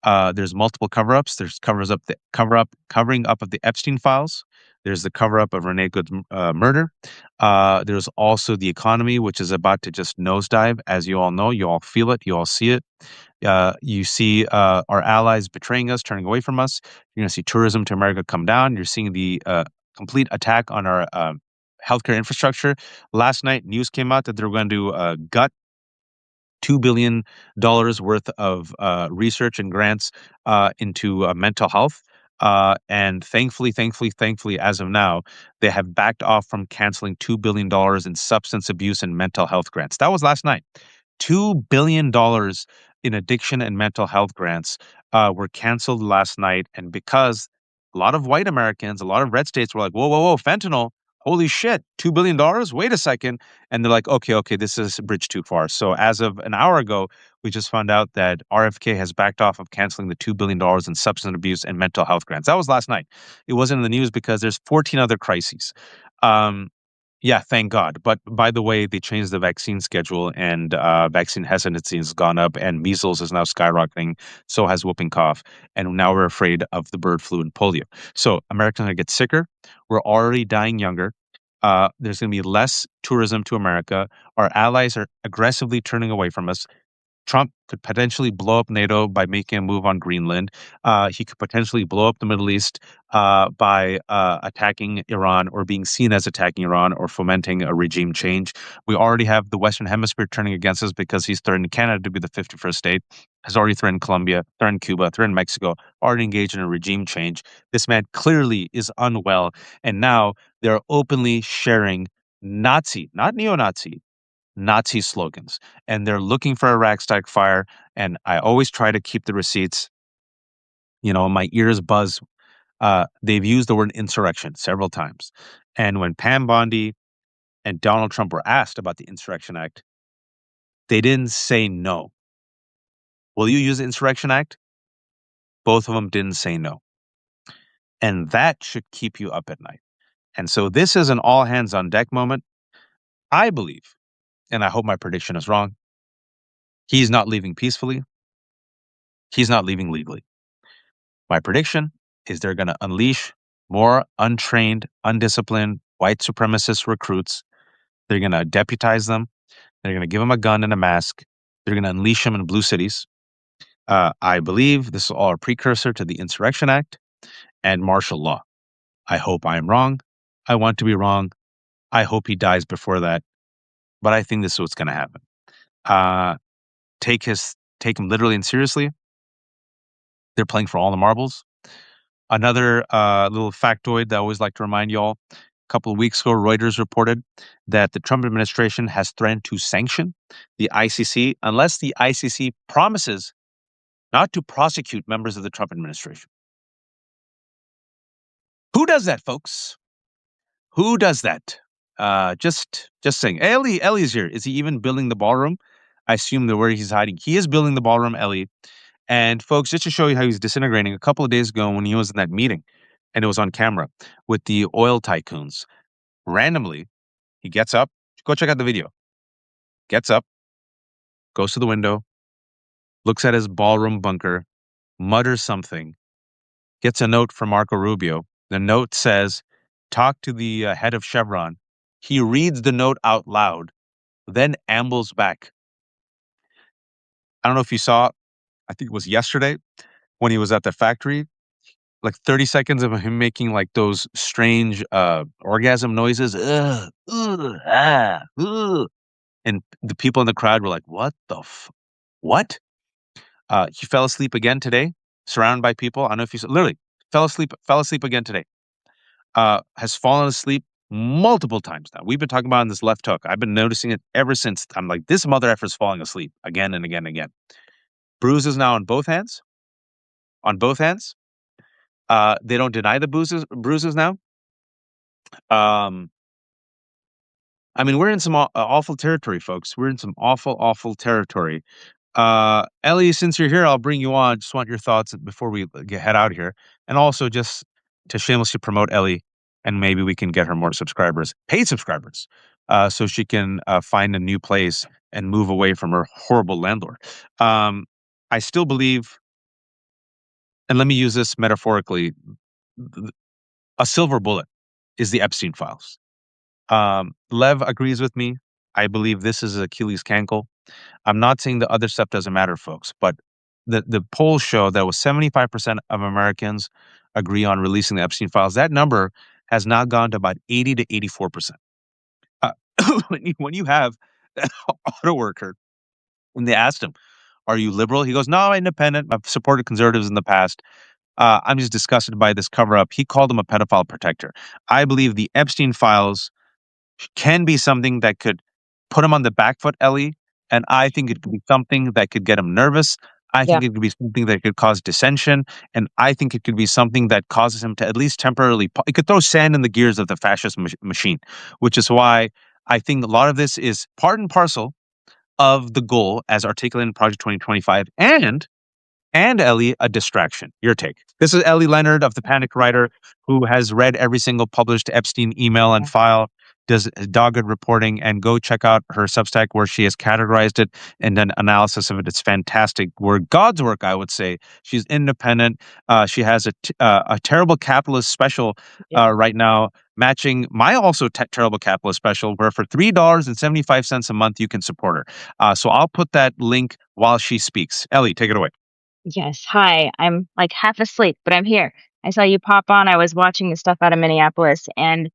There's multiple cover-ups. There's covering up of the Epstein files. There's the cover-up of Renee Good's murder. There's also the economy, which is about to just nosedive, as you all know. You all feel it. You all see it. You see our allies betraying us, turning away from us. You're going to see tourism to America come down. You're seeing the complete attack on our healthcare infrastructure. Last night, news came out that they're going to gut $2 billion worth of research and grants into mental health. And thankfully, as of now, they have backed off from canceling $2 billion in substance abuse and mental health grants. That was last night. $2 billion in addiction and mental health grants were canceled last night. And because a lot of white Americans, a lot of red states were like, whoa, whoa, whoa, fentanyl. Holy shit, $2 billion? Wait a second. And they're like, okay, this is a bridge too far. So as of an hour ago, we just found out that RFK has backed off of canceling the $2 billion in substance abuse and mental health grants. That was last night. It wasn't in the news because there's 14 other crises. Yeah, thank God. But by the way, they changed the vaccine schedule and vaccine hesitancy has gone up and measles is now skyrocketing. So has whooping cough. And now we're afraid of the bird flu and polio. So Americans are going to get sicker. We're already dying younger. There's going to be less tourism to America. Our allies are aggressively turning away from us. Trump could potentially blow up NATO by making a move on Greenland. He could potentially blow up the Middle East by attacking Iran or being seen as attacking Iran or fomenting a regime change. We already have the Western Hemisphere turning against us because he's threatened Canada to be the 51st state, has already threatened Colombia, threatened Cuba, threatened Mexico, already engaged in a regime change. This man clearly is unwell. And now they're openly sharing Nazi, not neo-Nazi, Nazi slogans, and they're looking for a ragtag fire. And I always try to keep the receipts. My ears buzz. They've used the word insurrection several times, and when Pam Bondi and Donald Trump were asked about the Insurrection Act, they didn't say no. Will you use the Insurrection Act? Both of them didn't say no, and that should keep you up at night. And so this is an all hands on deck moment. I believe, and I hope my prediction is wrong. He's not leaving peacefully. He's not leaving legally. My prediction is they're going to unleash more untrained, undisciplined white supremacist recruits. They're going to deputize them. They're going to give them a gun and a mask. They're going to unleash them in blue cities. I believe this is all a precursor to the Insurrection Act and martial law. I hope I am wrong. I want to be wrong. I hope he dies before that. But I think this is what's going to happen. Take him literally and seriously. They're playing for all the marbles. Another little factoid that I always like to remind y'all. A couple of weeks ago, Reuters reported that the Trump administration has threatened to sanction the ICC unless the ICC promises not to prosecute members of the Trump administration. Who does that, folks? Who does that? Just saying. Ellie's here. Is he even building the ballroom? I assume that where he's hiding. He is building the ballroom, Ellie. And folks, just to show you how he's disintegrating, a couple of days ago when he was in that meeting, and it was on camera with the oil tycoons, randomly, he gets up, go check out the video, gets up, goes to the window, looks at his ballroom bunker, mutters something, gets a note from Marco Rubio. The note says, talk to the head of Chevron. He reads the note out loud, then ambles back. I don't know if you saw, I think it was yesterday when he was at the factory, like 30 seconds of him making like those strange orgasm noises. And the people in the crowd were like, what the what? He fell asleep again today, surrounded by people. I don't know if you saw, literally fell asleep again today. Has fallen asleep multiple times now. We've been talking about in this left hook. I've been noticing it ever since. I'm like, this mother effer's falling asleep again and again and again. Bruises now on both hands. on both ends. They don't deny the bruises now. Um, I mean, we're in some awful territory, folks. We're in some awful, awful territory. Ellie, since you're here, I'll bring you on. Just want your thoughts before we head out here, and also just to shamelessly promote Ellie, and maybe we can get her more subscribers, paid subscribers, so she can find a new place and move away from her horrible landlord. Um, I still believe, and let me use this metaphorically, th- a silver bullet is the Epstein files. Lev agrees with me. I believe this is Achilles' cankle. I'm not saying the other stuff doesn't matter, folks, but the polls show that was 75% of Americans agree on releasing the Epstein files. That number has now gone to about 80 to 84%. Uh, when you have an auto worker, when they asked him, "Are you liberal?" He goes, "No, I'm independent. I've supported conservatives in the past. I'm just disgusted by this cover up." He called him a pedophile protector. I believe the Epstein files can be something that could put him on the back foot, Ellie. And I think it could be something that could get him nervous. I Yeah. think it could be something that could cause dissension. And I think it could be something that causes him to at least temporarily, it could throw sand in the gears of the fascist machine, which is why I think a lot of this is part and parcel of the goal as articulated in Project 2025 and Ellie, a distraction. Your take. This is Ellie Leonard of the Panic Writer, who has read every single published Epstein email and Yeah. file, does dogged reporting, and go check out her Substack where she has categorized it and done analysis of it. It's fantastic work, God's work, I would say. She's independent. She has a terrible capitalist special Yeah. right now, matching my also terrible capitalist special, where for $3.75 a month you can support her. So I'll put that link while she speaks. Ellie, take it away. Yes. Hi. I'm like half asleep, but I'm here. I saw you pop on. I was watching the stuff out of Minneapolis, and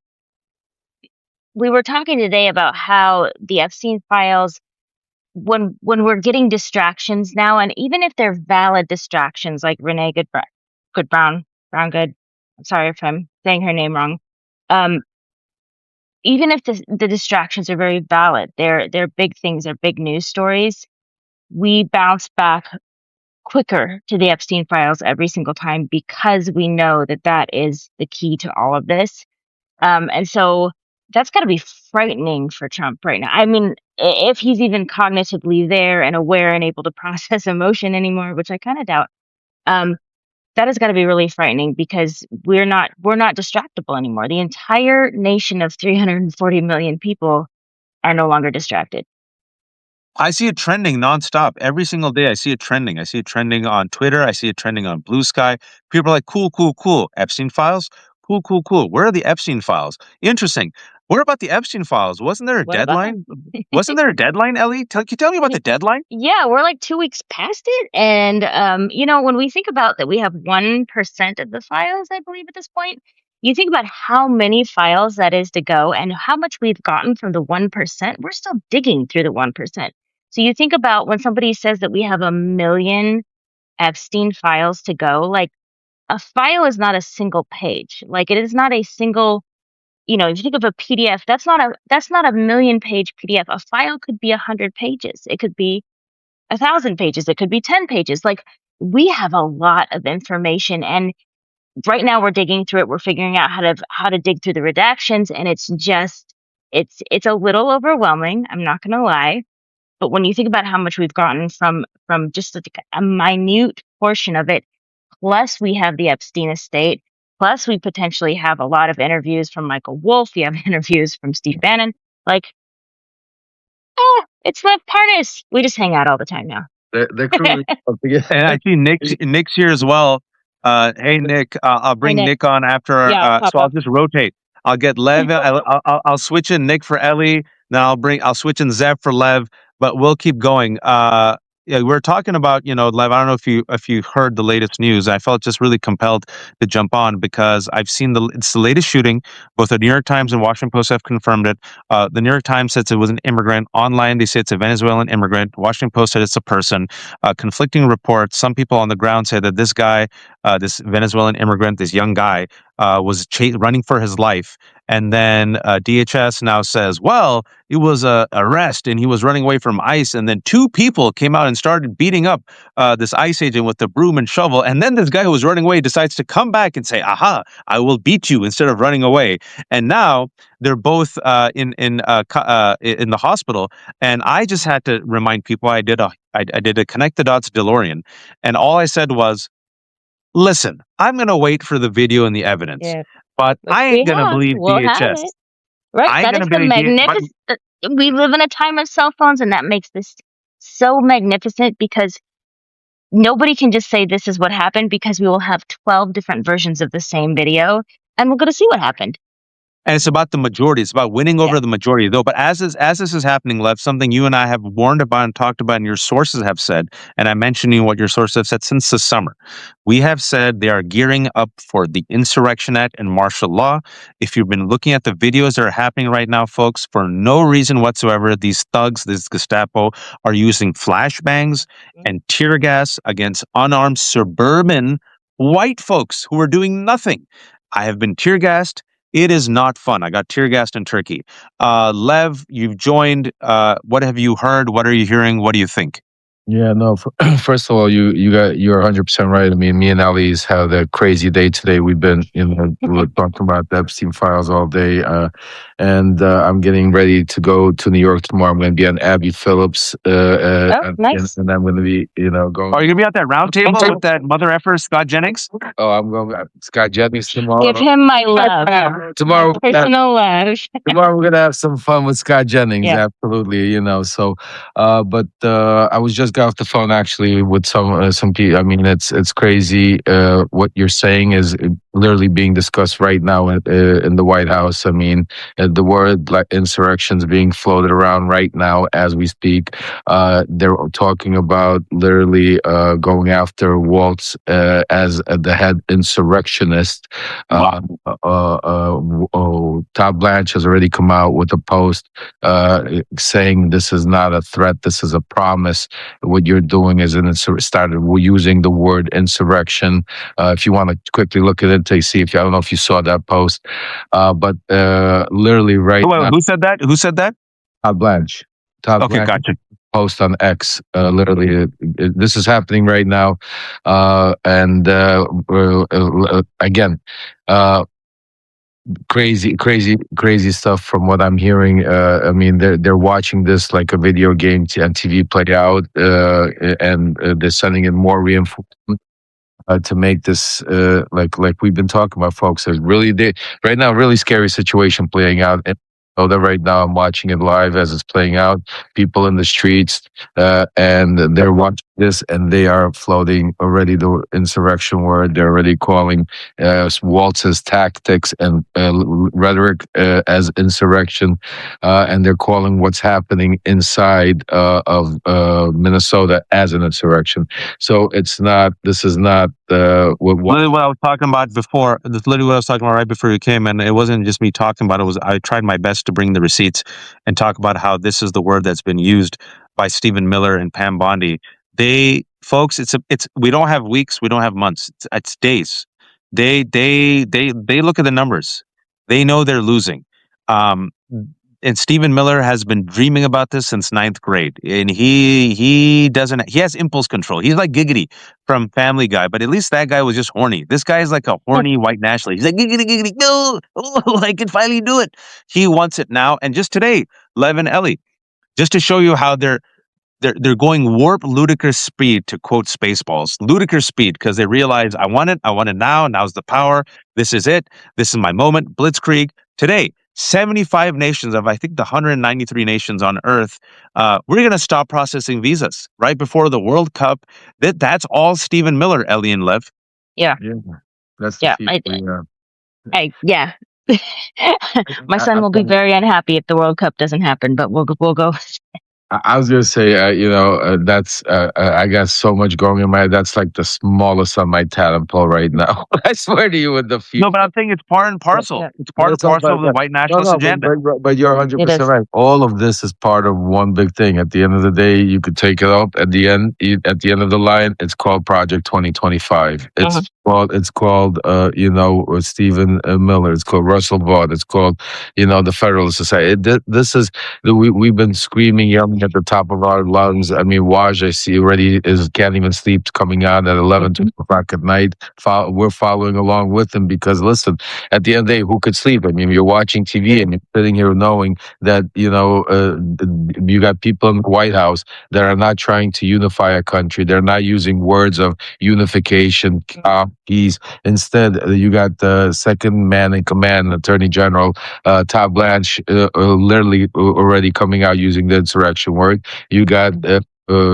we were talking today about how the Epstein files, when we're getting distractions now, and even if they're valid distractions, like Renee Brown Good. I'm sorry if I'm saying her name wrong. Um, Even if the distractions are very valid, they're big things, they're big news stories. We bounce back quicker to the Epstein files every single time because we know that that is the key to all of this. And so that's got to be frightening for Trump right now. I mean, if he's even cognitively there and aware and able to process emotion anymore, which I kind of doubt, um, that has got to be really frightening because we're not distractible anymore. The entire nation of 340 million people are no longer distracted. I see it trending nonstop. Every single day I see it trending. I see it trending on Twitter. I see it trending on Blue Sky. People are like, cool, cool, cool. Epstein files? Cool, cool, cool. Where are the Epstein files? Interesting. What about the Epstein files? Wasn't there a What about deadline? them? Wasn't there a deadline, Ellie? Can you tell me about the deadline? Yeah, we're like 2 weeks past it. And, when we think about that, we have 1% of the files, I believe, at this point. You think about how many files that is to go and how much we've gotten from the 1%. We're still digging through the 1%. So you think about when somebody says that we have 1 million Epstein files to go, like a file is not a single page. Like it is not a single, if you think of a PDF, that's not a 1 million-page PDF. A file could be 100 pages. It could be 1,000 pages. It could be 10 pages. Like we have a lot of information, and right now we're digging through it. We're figuring out how to dig through the redactions, and it's a little overwhelming. I'm not going to lie, but when you think about how much we've gotten from just like a minute portion of it, plus we have the Epstein estate, plus we potentially have a lot of interviews from Michael Wolff. You have interviews from Steve Bannon. Like, it's Lev Parnas. We just hang out all the time now. The crew and I see Nick's here as well. Hey Nick, I'll Hi, bring Nick. Nick on after. Yeah, So I'll Papa. just rotate. I'll get Lev. I'll switch in Nick for Ellie. Then I'll switch in Zev for Lev. But we'll keep going. Yeah, we're talking about Lev. I don't know if you heard the latest news. I felt just really compelled to jump on because I've seen it's the latest shooting. Both the New York Times and Washington Post have confirmed it. The New York Times says it was an immigrant. Online, they say it's a Venezuelan immigrant. Washington Post said it's a person. Conflicting reports. Some people on the ground say that this guy, this Venezuelan immigrant, this young guy, was running for his life. And then DHS now says, well, it was a arrest and he was running away from ICE. And then two people came out and started beating up this ICE agent with the broom and shovel. And then this guy who was running away decides to come back and say, aha, I will beat you instead of running away. And now they're both in the hospital. And I just had to remind people I did a connect the dots DeLorean. And all I said was, listen, I'm going to wait for the video and the evidence, Yeah. but I ain't going to believe We'll have DHS. it. Right. I ain't That going is to the believe magnificent. We live in a time of cell phones, and that makes this so magnificent because nobody can just say this is what happened, because we will have 12 different versions of the same video, and we're going to see what happened. And it's about the majority. It's about winning over the majority, though. But as this is happening, Lev, something you and I have warned about and talked about, and your sources have said, and I'm mentioning what your sources have said since the summer. We have said they are gearing up for the Insurrection Act and martial law. If you've been looking at the videos that are happening right now, folks, for no reason whatsoever, these thugs, this Gestapo, are using flashbangs and tear gas against unarmed suburban white folks who are doing nothing. I have been tear gassed. It is not fun. I got tear gassed in Turkey. Lev, you've joined. What have you heard? What are you hearing? What do you think? Yeah, no. First of all, you're 100% right. I mean, me and Ali's had a crazy day today. We've been, we're talking about the Epstein files all day, and I'm getting ready to go to New York tomorrow. I'm going to be on Abby Phillips, Nice. and I'm going to be, going. Are you going to be at that round table with that mother effer Scott Jennings? Oh, I'm going to Scott Jennings tomorrow. Give him my love. Tomorrow, Personal love. tomorrow we're gonna have some fun with Scott Jennings. Yeah. Absolutely, So, but I was just got off the phone actually with some people. I mean, it's crazy. What you're saying is literally being discussed right now in the White House. I mean, the word like insurrection is being floated around right now as we speak. They're talking about literally going after Waltz as the head insurrectionist. Todd Blanche has already come out with a post saying this is not a threat, this is a promise. What you're doing is started using the word insurrection. If you want to quickly look at it to see if I don't know if you saw that post, but literally now, who said that? Who said that? Todd Blanche. Okay, Blanche gotcha. Post on X. Literally, this is happening right now, and again. Crazy stuff from what I'm hearing. I mean, they're watching this like a video game on TV play out, and they're sending in more reinforcement to make this like we've been talking about, folks. There's right now really scary situation playing out. And know that right now I'm watching it live as it's playing out. People in the streets, and they're watching this, and they are floating already the insurrection word. They're already calling Waltz's tactics and rhetoric as insurrection, and they're calling what's happening inside of Minnesota as an insurrection. So this is not literally what I was talking about before. That's literally what I was talking about right before you came, and it wasn't just me talking about it. I tried my best to bring the receipts and talk about how this is the word that's been used by Stephen Miller and Pam Bondi. Folks, we don't have weeks, we don't have months. It's days. They look at the numbers. They know they're losing. And Stephen Miller has been dreaming about this since 9th grade, and he has impulse control. He's like Giggity from Family Guy, but at least that guy was just horny. This guy is like a horny white nationalist. He's like giggity, no, I can finally do it. He wants it now. And just today, Lev and Ellie, just to show you how they're going warp ludicrous speed, to quote Spaceballs, ludicrous speed, because they realize I want it now. Now's the power. This is it. This is my moment. Blitzkrieg today. 75 nations of, I think, the 193 nations on Earth, we're going to stop processing visas right before the World Cup. That's all Stephen Miller, Ellie and Lev. Yeah. That's yeah. My son will be very unhappy if the World Cup doesn't happen, but we'll go. I was gonna say, that's I got so much going in my. That's like the smallest on my talent pool right now. I swear to you, with the future. No, but I'm saying it's part and parcel. Yeah. It's part and parcel of the white nationalist agenda. But you're 100% right. All of this is part of one big thing. At the end of the day, you could take it up. At the end of the line, it's called Project 2025. It's Well, it's called, Stephen Miller. It's called Russell Vaught. It's called, the Federalist Society. This is we've been screaming, yelling at the top of our lungs. I mean, Waj, I see already is can't even sleep, coming out at 11, Mhm. 12 o'clock at night. We're following along with him because, listen, at the end of the day, who could sleep? I mean, you're watching TV and you're sitting here knowing that you got people in the White House that are not trying to unify a country. They're not using words of unification, peace. Instead, you got the second man in command, Attorney General Todd Blanche, literally already coming out using the insurrection word. You got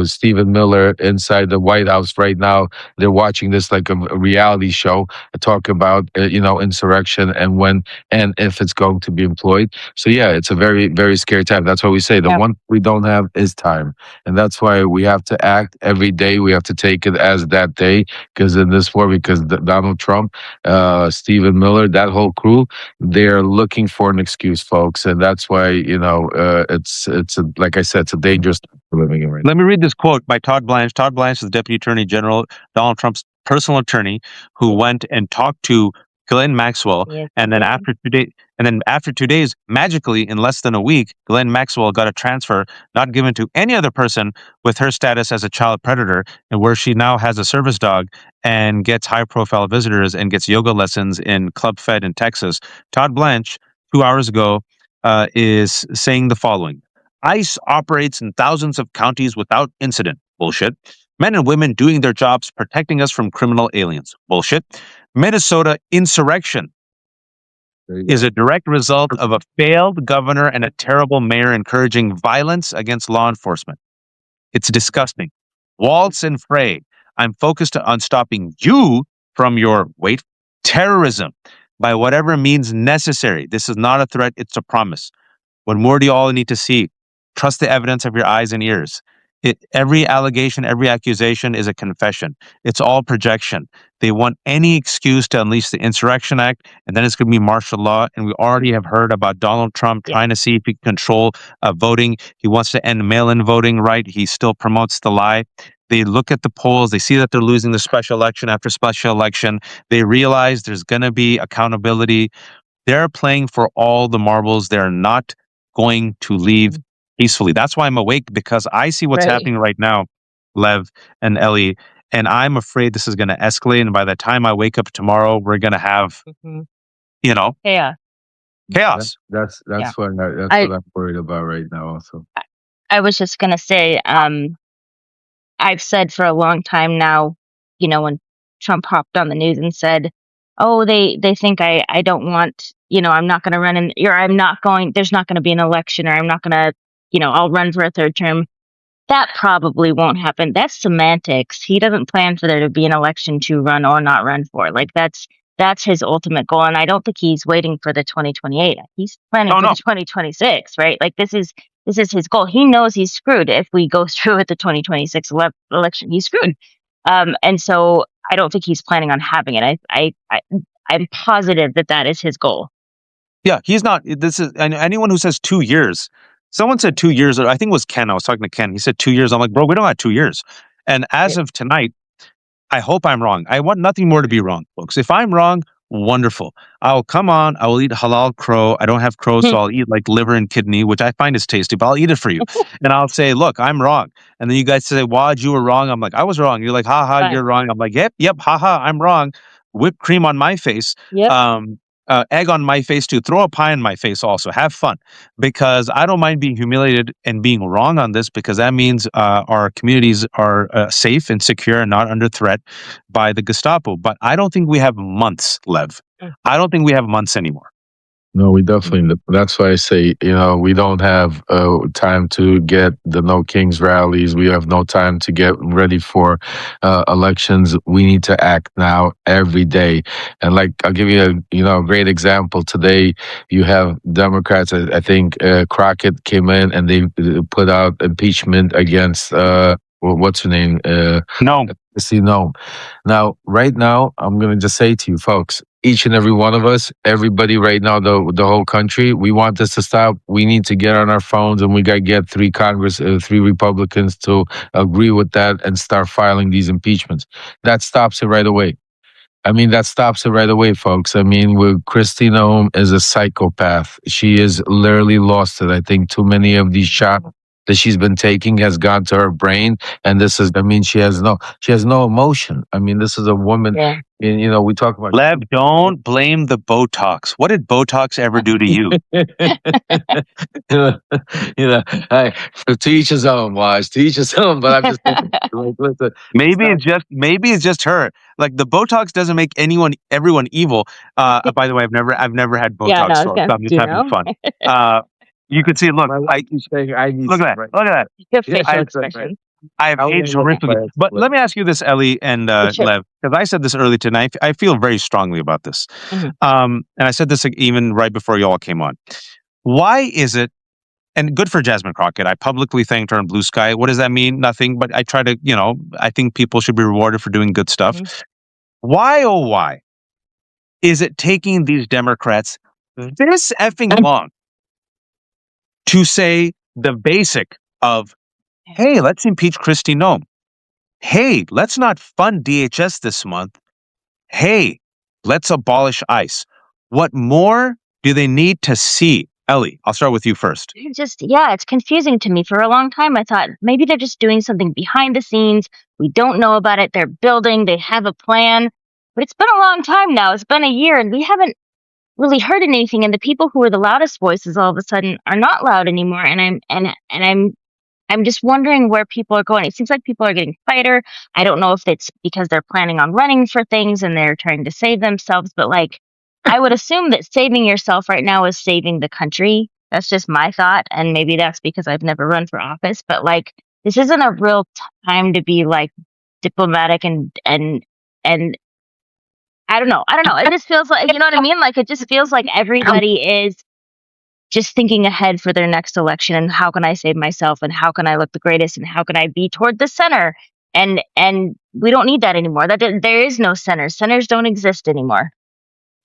Stephen Miller inside the White House right now. They're watching this like a reality show, talk about insurrection and when and if it's going to be employed. So yeah, it's a very very scary time. That's why we say the Yeah, one we don't have is time, and that's why we have to act every day. We have to take it as that day, because in this war, because Donald Trump, Stephen Miller, that whole crew, they're looking for an excuse, folks, and that's why like I said, it's a dangerous time we're living in right Let me read this quote by Todd Blanche. Todd Blanche is Deputy Attorney General, Donald Trump's personal attorney, who went and talked to Ghislaine Maxwell, yes, he and then did. after 2 days, magically in less than a week, Ghislaine Maxwell got a transfer not given to any other person with her status as a child predator, and where she now has a service dog and gets high-profile visitors and gets yoga lessons in Club Fed in Texas. Todd Blanche, 2 hours ago, is saying the following. ICE operates in thousands of counties without incident. Bullshit. Men and women doing their jobs protecting us from criminal aliens. Bullshit. Minnesota insurrection there you is go. a direct result of a failed governor and a terrible mayor encouraging violence against law enforcement. It's disgusting. Waltz and fray. I'm focused on stopping you from your, wait, terrorism by whatever means necessary. This is not a threat, it's a promise. What more do you all need to see? Trust the evidence of your eyes and ears. Every allegation, every accusation is a confession. It's all projection. They want any excuse to unleash the Insurrection Act, and then it's going to be martial law. And we already have heard about Donald Trump Yeah, trying to see if he can control voting. He wants to end mail-in voting, right? He still promotes the lie. They look at the polls. They see that they're losing the special election after special election. They realize there's going to be accountability. They're playing for all the marbles. They're not going to leave mhm, peacefully. That's why I'm awake, because I see what's right. happening right now, Lev and Ellie, and I'm afraid this is going to escalate. And by the time I wake up tomorrow, we're going to have, Mhm. you know, Yeah, That, chaos. that's yeah. that's what that's I what I'm worried about right now. Also, I was just gonna say, I've said for a long time now, when Trump hopped on the news and said, "Oh, they think I don't want, I'm not going to run in, or I'm not going. There's not going to be an election, or I'm not going to, I'll run for a third term." That probably won't happen. That's semantics. He doesn't plan for there to be an election to run or not run for. Like that's his ultimate goal, and I don't think he's waiting for the 2028. He's planning Oh for the no, 2026, right? Like this is his goal. He knows he's screwed if we go through with the 2026 election. He's screwed. And so I don't think he's planning on having it. I'm positive that that is his goal. yeah, he's not. This is, and anyone who says 2 years. Someone said 2 years. I think it was Ken. I was talking to Ken. He said 2 years. I'm like, bro, we don't have 2 years. And as Yeah. of tonight, I hope I'm wrong. I want nothing more to be wrong, folks. If I'm wrong, wonderful. I'll come on. I will eat halal crow. I don't have crow, so I'll eat like liver and kidney, which I find is tasty, but I'll eat it for you. And I'll say, look, I'm wrong. And then you guys say, Wad, you were wrong. I'm like, I was wrong. You're like, ha ha, Fine. you're wrong. I'm like, yep, yep, ha ha, I'm wrong. Whipped cream on my face. Yep. Um, egg on my face too. Throw a pie in my face also. Have fun, because I don't mind being humiliated and being wrong on this, because that means our communities are safe and secure and not under threat by the Gestapo. But I don't think we have months, Lev. I don't think we have months anymore. no, we definitely. Mhm. That's why I say, we don't have time to get the No Kings rallies. We have no time to get ready for elections. We need to act now, every day. And like, I'll give you a great example. Today, you have Democrats. I think Crockett came in and they put out impeachment against what's her name? No. See, no. Now, right now, I'm going to just say to you folks, each and every one of us, everybody right now, the whole country, we want this to stop. We need to get on our phones and we got to get three Republicans to agree with that and start filing these impeachments. That stops it right away. I mean, that stops it right away, folks. I mean, with Christine Ohm is a psychopath. She is literally lost it. I think too many of these shots that she's been taking has gone to her brain. And this is, I mean, she has no emotion. I mean, this is a woman, Yeah. and, you know, we talk about. Lev, don't blame the Botox. What did Botox ever do to you? you know, you know, I, to each his own, wise, to each his own. But I'm just thinking, like, listen, Maybe it's just her. Like the Botox doesn't make everyone evil. By the way, I've never had Yeah, no, Botox, I was so gonna I'm just do you having know? fun. You could see. Look, my wife is saying I need look at some that. right. Look at that. Good Yeah, facial that's right. expression. I have I was aged gonna look horrifically. for it. But let me ask you this, Ellie and Sure. Lev, because I said this earlier tonight. I feel very strongly about this. Mhm. And I said this like, even right before you all came on. Why is it? And good for Jasmine Crockett. I publicly thanked her on Blue Sky. What does that mean? Nothing. But I try to, I think people should be rewarded for doing good stuff. Mhm. Why, oh, why is it taking these Democrats this effing long to say the basic of, hey, let's impeach Kristi Noem. Hey, let's not fund DHS this month. Hey, let's abolish ICE. What more do they need to see? Ellie, I'll start with you first. Yeah, it's confusing to me. For a long time, I thought maybe they're just doing something behind the scenes. We don't know about it. They're building, they have a plan. But it's been a long time now. It's been a year, and we haven't really heard anything. And the people who are the loudest voices all of a sudden are not loud anymore. And I'm just wondering where people are going. It seems like people are getting quieter. I don't know if it's because they're planning on running for things and they're trying to save themselves, but like I would assume that saving yourself right now is saving the country. That's just my thought, and maybe that's because I've never run for office, but like this isn't a real time to be like diplomatic and I don't know. I don't know. It just feels like, you know what I mean? Like it just feels like everybody is just thinking ahead for their next election and how can I save myself and how can I look the greatest and how can I be toward the center? And we don't need that anymore. There is no center. Centers don't exist anymore.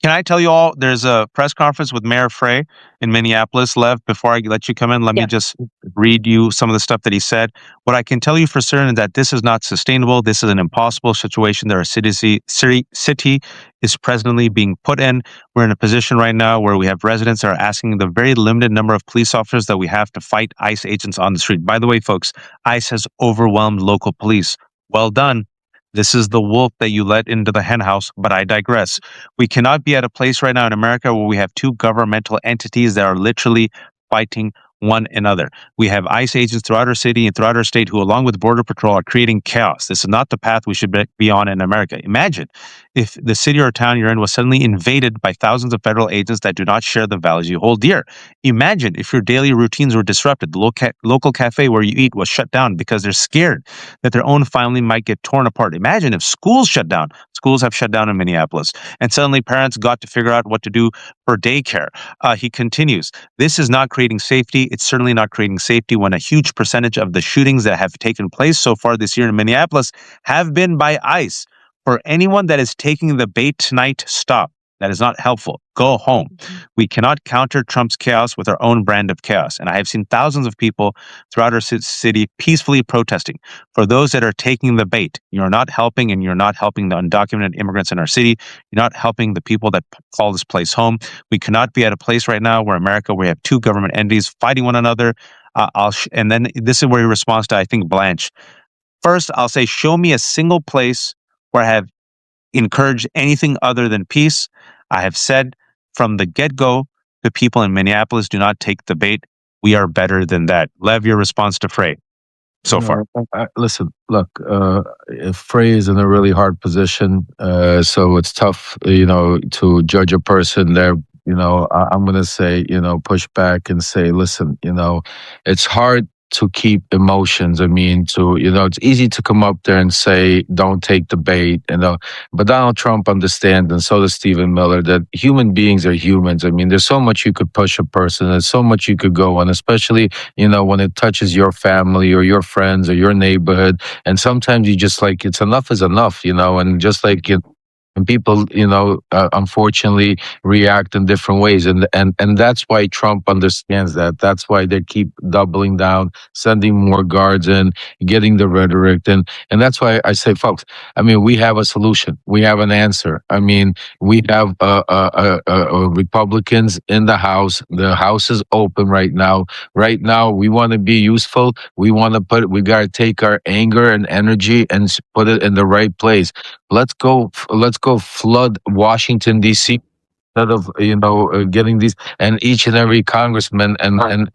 Can I tell you all, there's a press conference with Mayor Frey in Minneapolis. Lev, before I let you come in, let me Yeah. just read you some of the stuff that he said. What I can tell you for certain is that this is not sustainable. This is an impossible situation that our city is presently being put in. We're in a position right now where we have residents that are asking the very limited number of police officers that we have to fight ICE agents on the street. By the way, folks, ICE has overwhelmed local police. Well done. This is the wolf that you let into the henhouse, but I digress. We cannot be at a place right now in America where we have two governmental entities that are literally fighting one another. We have ICE agents throughout our city and throughout our state who, along with Border Patrol, are creating chaos. This is not the path we should be on in America. Imagine if the city or town you're in was suddenly invaded by thousands of federal agents that do not share the values you hold dear. Imagine if your daily routines were disrupted. The local cafe where you eat was shut down because they're scared that their own family might get torn apart. Imagine if schools shut down. Schools have shut down in Minneapolis, and suddenly parents got to figure out what to do for daycare. He continues, this is not creating safety. It's certainly not creating safety when a huge percentage of the shootings that have taken place so far this year in Minneapolis have been by ICE. For anyone that is taking the bait tonight, stop. That is not helpful. Go home. We cannot counter Trump's chaos with our own brand of chaos. And I have seen thousands of people throughout our city peacefully protesting. For those that are taking the bait, you're not helping, and you're not helping the undocumented immigrants in our city. You're not helping the people that call this place home. We cannot be at a place right now where America, we have two government entities fighting one another. And then this is where he responds to, I think, Blanche. First, I'll say, show me a single place where I have encouraged anything other than peace. I have said from the get-go, the people in Minneapolis do not take the bait. We are better than that. Lev, your response to Frey so far. Listen, look, Frey is in a really hard position, so it's tough, to judge a person there. I'm going to say, push back and say, listen, it's hard to keep emotions. I mean, it's easy to come up there and say, don't take the bait, but Donald Trump understands, and so does Stephen Miller, that human beings are humans. I mean, there's so much you could push a person, there's so much you could go on, especially, when it touches your family or your friends or your neighborhood. And sometimes you just like, it's enough is enough, and just like And people, unfortunately, react in different ways, and that's why Trump understands that. That's why they keep doubling down, sending more guards in, getting the rhetoric, and that's why I say, folks. I mean, we have a solution. We have an answer. I mean, we have Republicans in the House. The House is open right now. Right now, we want to be useful. We want to put. We got to take our anger and energy and put it in the right place. Let's go. Let's go flood Washington D.C. instead of getting these and each and every congressman and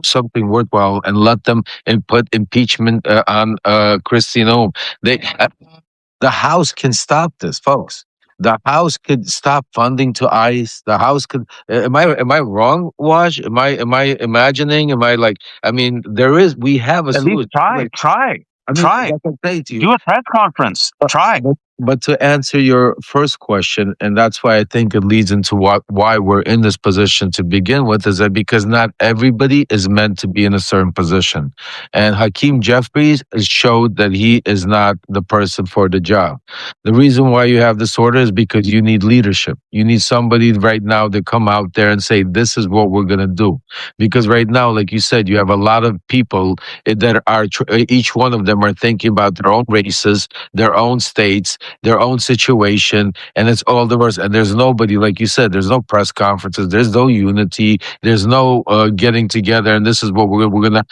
something worthwhile and let them and put impeachment on Christine Ohm. The House can stop this, folks. The House could stop funding to ICE. The House could. Am I wrong, Wash? Am I imagining? Am I like? I mean, there is. We have a At least solution. try, Like, try, I mean, try. like I say to you, Do a press conference. Try. but to answer your first question, and that's why I think it leads into why we're in this position to begin with, is that because not everybody is meant to be in a certain position. And Hakeem Jeffries has showed that he is not the person for the job. The reason why you have this order is because you need leadership. You need somebody right now to come out there and say, this is what we're going to do. Because right now, like you said, you have a lot of people that are, each one of them are thinking about their own races, their own states, their own situation, and it's all diverse. And there's nobody, like you said, there's no press conferences, there's no unity, there's no getting together. And this is what we're gonna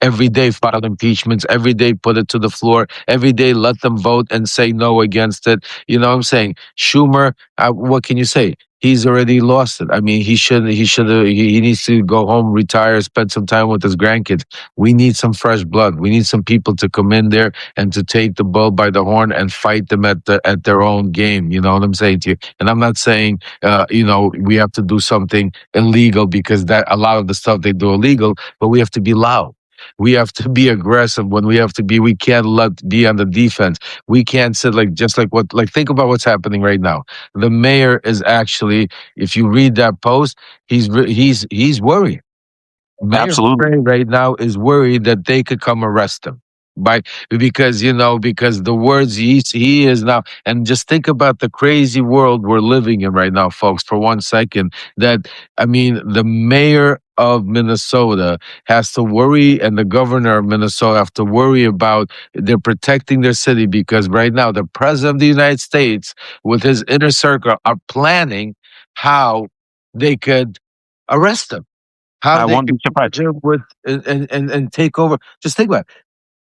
every day file impeachments, every day put it to the floor, every day let them vote and say no against it. You know what I'm saying? Schumer, what can you say? He's already lost it. I mean, he needs to go home, retire, spend some time with his grandkids. We need some fresh blood. We need some people to come in there and to take the bull by the horn and fight them at their own game. You know what I'm saying to you? And I'm not saying we have to do something illegal because that a lot of the stuff they do illegal, but we have to be loud. We have to be aggressive when we have to be. We can't be on the defense. We can't sit just like think about what's happening right now. The mayor is actually, if you read that post, he's worried. Mayor Absolutely. Frey right now is worried that they could come arrest him by because the words he is now, and just think about the crazy world we're living in right now, folks, for 1 second. That I mean, the mayor of Minnesota has to worry, and the governor of Minnesota have to worry about they're protecting their city because right now the president of the United States with his inner circle are planning how they could arrest him, how I they won't be can surprised. with and take over. Just think about it.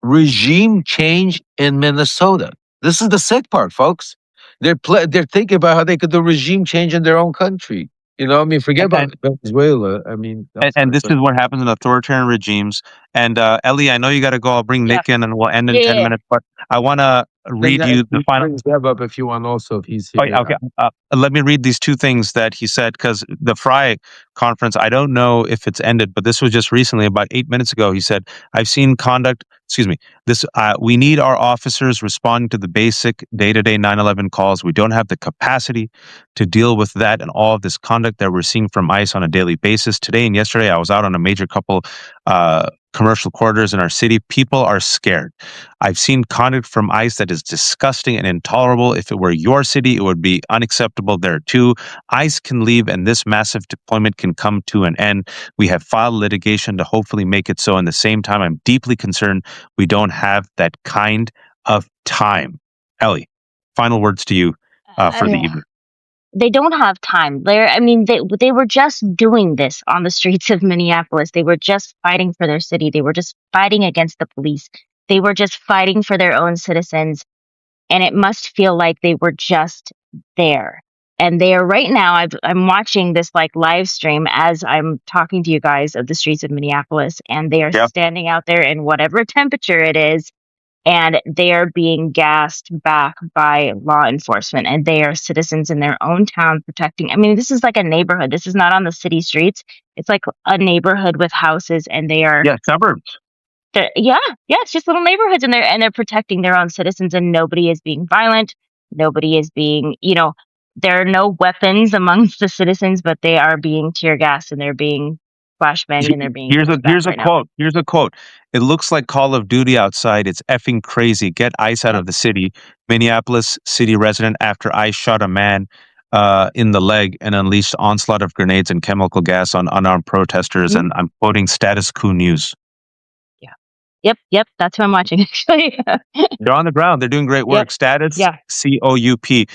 Regime change in Minnesota. This is the sick part, folks. They're thinking about how they could do regime change in their own country. I mean, forget And, about Venezuela. I mean, I'm and sorry, this but is what happens in authoritarian regimes. And Ellie, I know you got to go. I'll bring Yeah. Nick in, and we'll end in Yeah. 10 minutes. But I want to bring read that, you the final. bring Zeb up if you want. Also, if he's Oh, here. yeah, okay. Let me read these two things that he said because the Fry conference, I don't know if it's ended, but this was just recently, about 8 minutes ago. He said, I've seen conduct, excuse me, this, we need our officers responding to the basic day-to-day 9/11 calls. We don't have the capacity to deal with that and all of this conduct that we're seeing from ICE on a daily basis. Today and yesterday, I was out on a major couple commercial corridors in our city. People are scared. I've seen conduct from ICE that is disgusting and intolerable. If it were your city, it would be unacceptable there too. ICE can leave and this massive deployment can come to an end. We have filed litigation to hopefully make it so. In the same time, I'm deeply concerned we don't have that kind of time. Ellie, final words to you for the evening. They don't have time. I mean, they were just doing this on the streets of Minneapolis. They were just fighting for their city. They were just fighting against the police. They were just fighting for their own citizens. And it must feel like they were just there. And they are right now. I'm watching this live stream as I'm talking to you guys of the streets of Minneapolis, and they are Yeah. standing out there in whatever temperature it is, and they are being gassed back by law enforcement, and they are citizens in their own town protecting. I mean, this is like a neighborhood. This is not on the city streets. It's like a neighborhood with houses, and they are Suburbs. yeah, it's just little neighborhoods, and they're protecting their own citizens, and nobody is being violent. Nobody is being, there are no weapons amongst the citizens, but they are being tear gassed and they're being flashbang and they're being Here's a pushed back right now. quote. Here's a quote. It looks like Call of Duty outside. It's effing crazy. Get ICE out Yep. of the city. Minneapolis city resident after ICE shot a man in the leg and unleashed onslaught of grenades and chemical gas on unarmed protesters. Mhm. And I'm quoting Status Quo News. Yeah. Yep. That's who I'm watching actually. They're on the ground. They're doing great Yep. work. Status Yeah. COUP.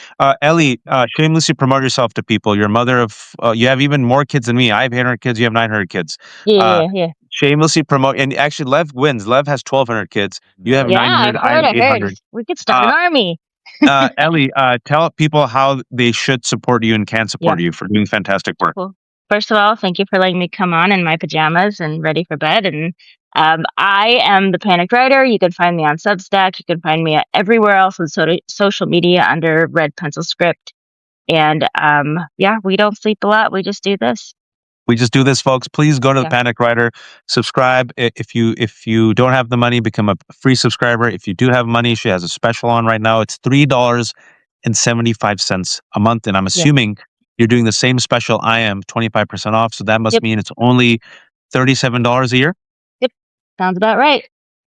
Ellie, shamelessly promote yourself to people. You're a mother of. You have even more kids than me. I have 800 kids. You have 900 kids. Yeah. Yeah. Shamelessly promote, and actually, Lev wins. Lev has 1,200 kids. You have Yeah. I've 900. I have heard. I heard. 800. We could start an Uh, army. Ellie, tell people how they should support you and can Yeah. support you for doing fantastic work. Well, first of all, thank you for letting me come on in my pajamas and ready for bed. And I am the Panic Writer. You can find me on Substack. You can find me everywhere else on social media under Red Pencil Script. And yeah, we don't sleep a lot. We just do this. We just do this, folks. Please go to the Yeah. Panic Writer, subscribe. If you don't have the money, become a free subscriber. If you do have money, she has a special on right now. It's $3.75 a month, and I'm Yeah. assuming you're doing the same special I am, 25% off. So that must Yep. mean it's only $37 a year. Yep. Sounds about right.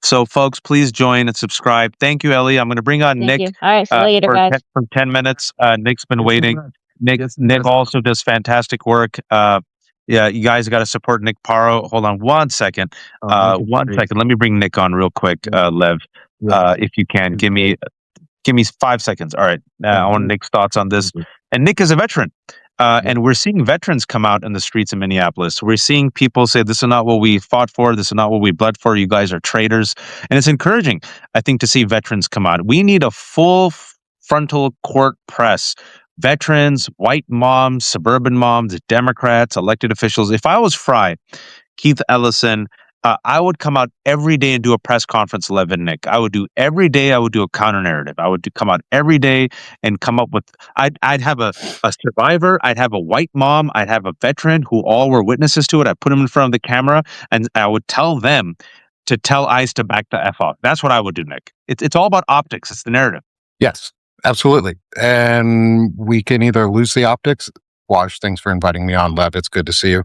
So, folks, please join and subscribe. Thank you, Ellie. I'm going to bring on Thank Nick you. All right. See you later, for guys. 10 minutes. Nick's been waiting. Nick also does fantastic work. Yeah, you guys got to support Nick Paro. Hold on one second. One second. Let me bring Nick on real quick, Lev. If you can, give me 5 seconds. All right. I want Nick's thoughts on this. And Nick is a veteran. And we're seeing veterans come out in the streets of Minneapolis. We're seeing people say, this is not what we fought for. This is not what we bled for. You guys are traitors. And it's encouraging, I think, to see veterans come out. We need a full frontal court press. Veterans, white moms, suburban moms, Democrats, elected officials. If I was Fry, Keith Ellison, I would come out every day and do a press conference, Lev and Nick. I would do every day. I would do a counter narrative. I would come out every day and come up with. I'd have a survivor. I'd have a white mom. I'd have a veteran who all were witnesses to it. I put them in front of the camera and I would tell them to tell ICE to back the F off. That's what I would do, Nick. It's all about optics. It's the narrative. Yes, absolutely. And we can either lose the optics. Wash, thanks for inviting me on, Lev. It's good to see you.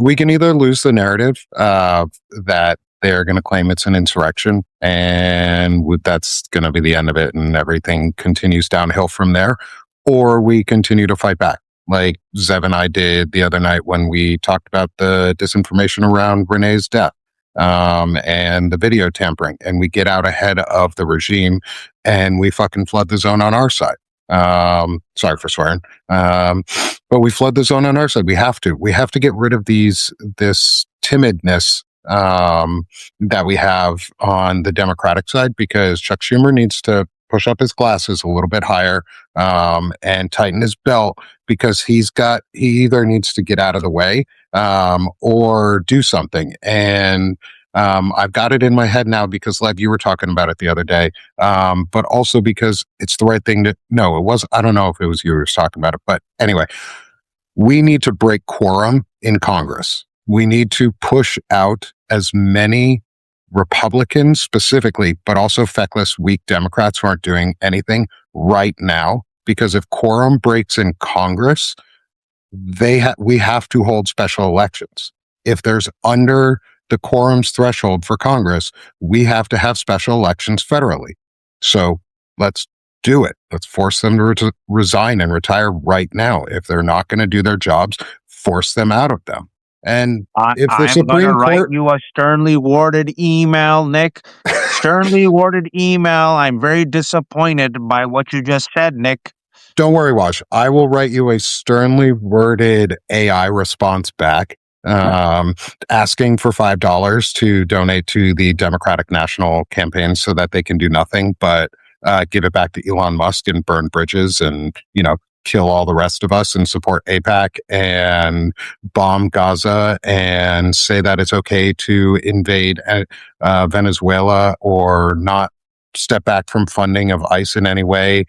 We can either lose the narrative that they're going to claim it's an insurrection, and that's going to be the end of it, and everything continues downhill from there, or we continue to fight back, like Zev and I did the other night when we talked about the disinformation around Renee's death. And the video tampering, and we get out ahead of the regime and we fucking flood the zone on our side. Sorry for swearing. But we flood the zone on our side. We have to get rid of this timidness, that we have on the Democratic side, because Chuck Schumer needs to push up his glasses a little bit higher, and tighten his belt, because he either needs to get out of the way, or do something. And I've got it in my head now because, Lev, you were talking about it the other day, but also because it's the right thing to. No, it was. I don't know if it was you who was talking about it, but anyway, we need to break quorum in Congress. We need to push out as many Republicans specifically, but also feckless, weak Democrats who aren't doing anything right now. Because if quorum breaks in Congress, we have to hold special elections. If there's under the quorum's threshold for Congress, we have to have special elections federally. So let's do it. Let's force them to resign and retire right now. If they're not going to do their jobs, force them out of them. And if the I'm going to Supreme write Court, you a sternly worded email, Nick. Sternly worded email. I'm very disappointed by what you just said, Nick. don't worry, Wash. I will write you a sternly worded AI response back, asking for $5 to donate to the Democratic National Campaign so that they can do nothing but give it back to Elon Musk and burn bridges and, kill all the rest of us and support AIPAC and bomb Gaza and say that it's okay to invade Venezuela or not step back from funding of ICE in any way,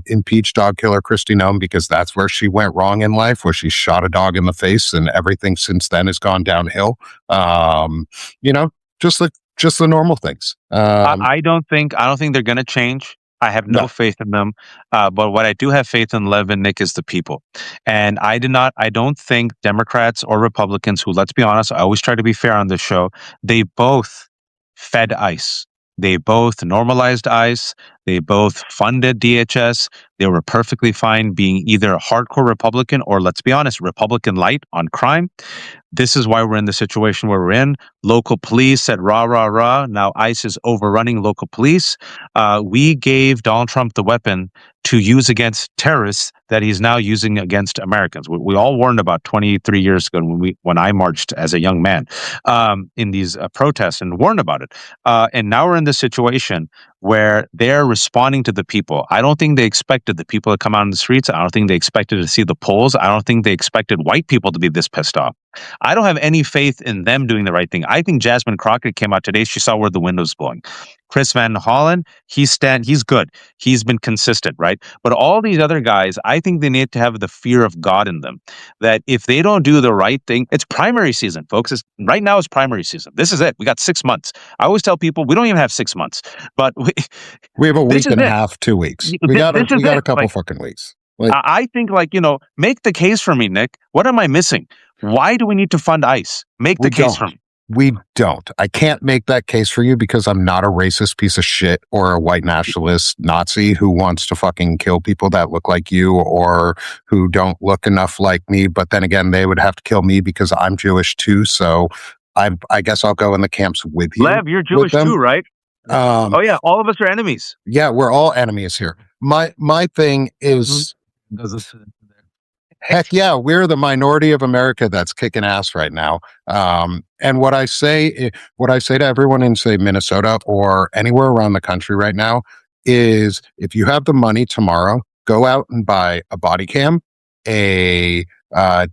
impeach dog killer Kristi Noem, because that's where she went wrong in life, where she shot a dog in the face, and everything since then has gone downhill. Just the normal things. I don't think they're going to change. I have no No. faith in them. But what I do have faith in, Lev and Nick, is the people. And I don't think Democrats or Republicans, who, let's be honest, I always try to be fair on this show, they both fed ICE. They both normalized ICE. They both funded DHS. They were perfectly fine being either a hardcore Republican or, let's be honest, Republican light on crime. This is why we're in the situation where we're in. Local police said rah, rah, rah. Now ICE is overrunning local police. We gave Donald Trump the weapon to use against terrorists that he's now using against Americans. We all warned about 23 years ago when I marched as a young man in these protests and warned about it. And now we're in this situation where they're responding to the people. I don't think they expected the people to come out on the streets. I don't think they expected to see the polls. I don't think they expected white people to be this pissed off. I don't have any faith in them doing the right thing. I think Jasmine Crockett came out today. She saw where the window's blowing. Chris Van Hollen, he's good. He's been consistent, right? But all these other guys, I think they need to have the fear of God in them. That if they don't do the right thing, it's primary season, folks. Right now is primary season. This is it. We got 6 months. I always tell people we don't even have 6 months, but We have a this week is and a it. half, 2 weeks. This is We got it. a couple Like, fucking weeks. Like, I think, make the case for me, Nick. What am I missing? Why do we need to fund ICE? Make the we case don't. for me. We don't. I can't make that case for you because I'm not a racist piece of shit or a white nationalist Nazi who wants to fucking kill people that look like you or who don't look enough like me. But then again, they would have to kill me because I'm Jewish too. So I guess I'll go in the camps with you. Lev, you're With Jewish them. too, right? Oh yeah, all of us are enemies. Yeah, we're all enemies here. My thing is, heck yeah, we're the minority of America that's kicking ass right now. And what I say to everyone in, say, Minnesota or anywhere around the country right now is, if you have the money tomorrow, go out and buy a body cam, a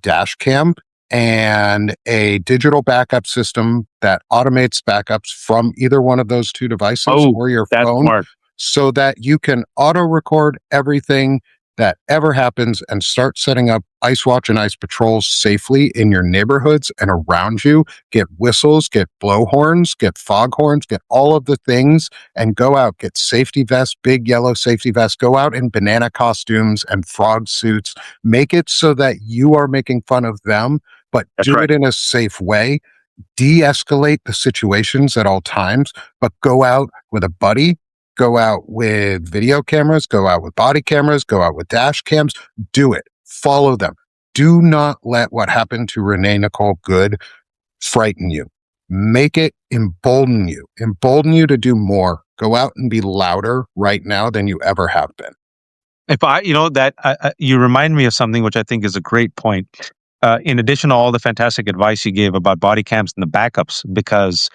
dash cam, and a digital backup system that automates backups from either one of those two devices or your That's phone, smart. so that you can auto record everything that ever happens and start setting up Ice Watch and Ice Patrols safely in your neighborhoods and around you. Get whistles, get blowhorns, get foghorns, get all of the things, and go out, get safety vests, big yellow safety vests, go out in banana costumes and frog suits. Make it so that you are making fun of them, but That's do right. it in a safe way. De-escalate the situations at all times, but go out with a buddy, go out with video cameras, go out with body cameras, go out with dash cams. Do it. Follow them. Do not let what happened to Renee Nicole Good frighten you. Make it embolden you. Embolden you to do more. Go out and be louder right now than you ever have been. If you remind me of something which I think is a great point. In addition to all the fantastic advice you gave about body cams and the backups, because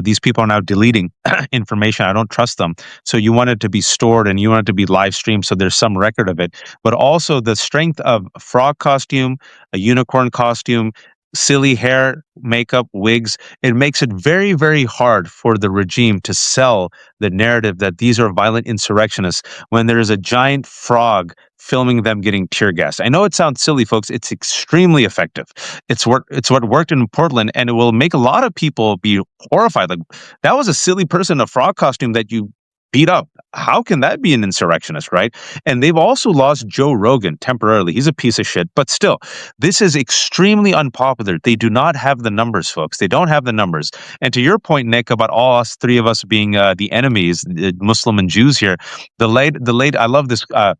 these people are now deleting information. I don't trust them. So you want it to be stored and you want it to be live streamed so there's some record of it. But also the strength of a frog costume, a unicorn costume, silly hair, makeup, wigs. It makes it very, very hard for the regime to sell the narrative that these are violent insurrectionists when there is a giant frog filming them getting tear gassed. I know it sounds silly, folks. It's extremely effective. It's what worked in Portland, and it will make a lot of people be horrified. Like, that was a silly person in a frog costume that you beat up. How can that be an insurrectionist, right? And they've also lost Joe Rogan temporarily. He's a piece of shit, but still, this is extremely unpopular. They do not have the numbers, folks. They don't have the numbers. And to your point, Nick, about all us three of us being the enemies, the Muslim and Jews here, the late. I love this. I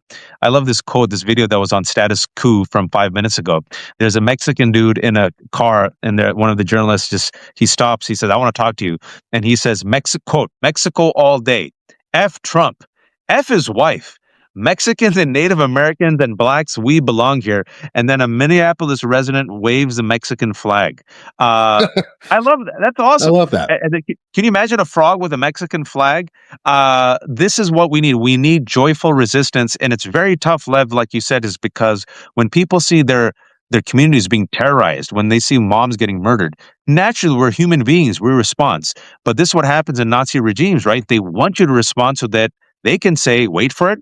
love this quote, this video that was on Status Coup from 5 minutes ago. There's a Mexican dude in a car, and one of the journalists he stops. He says, "I want to talk to you," and he says, Mexico all day. F Trump. F his wife. Mexicans and Native Americans and blacks, we belong here. And then a Minneapolis resident waves the Mexican flag. I love that. That's awesome. I love that. Can you imagine a frog with a Mexican flag? This is what we need. We need joyful resistance. And it's very tough, Lev, like you said, is because when people see their communities being terrorized, when they see moms getting murdered, naturally, we're human beings. We respond. But this is what happens in Nazi regimes, right? They want you to respond so that they can say, wait for it,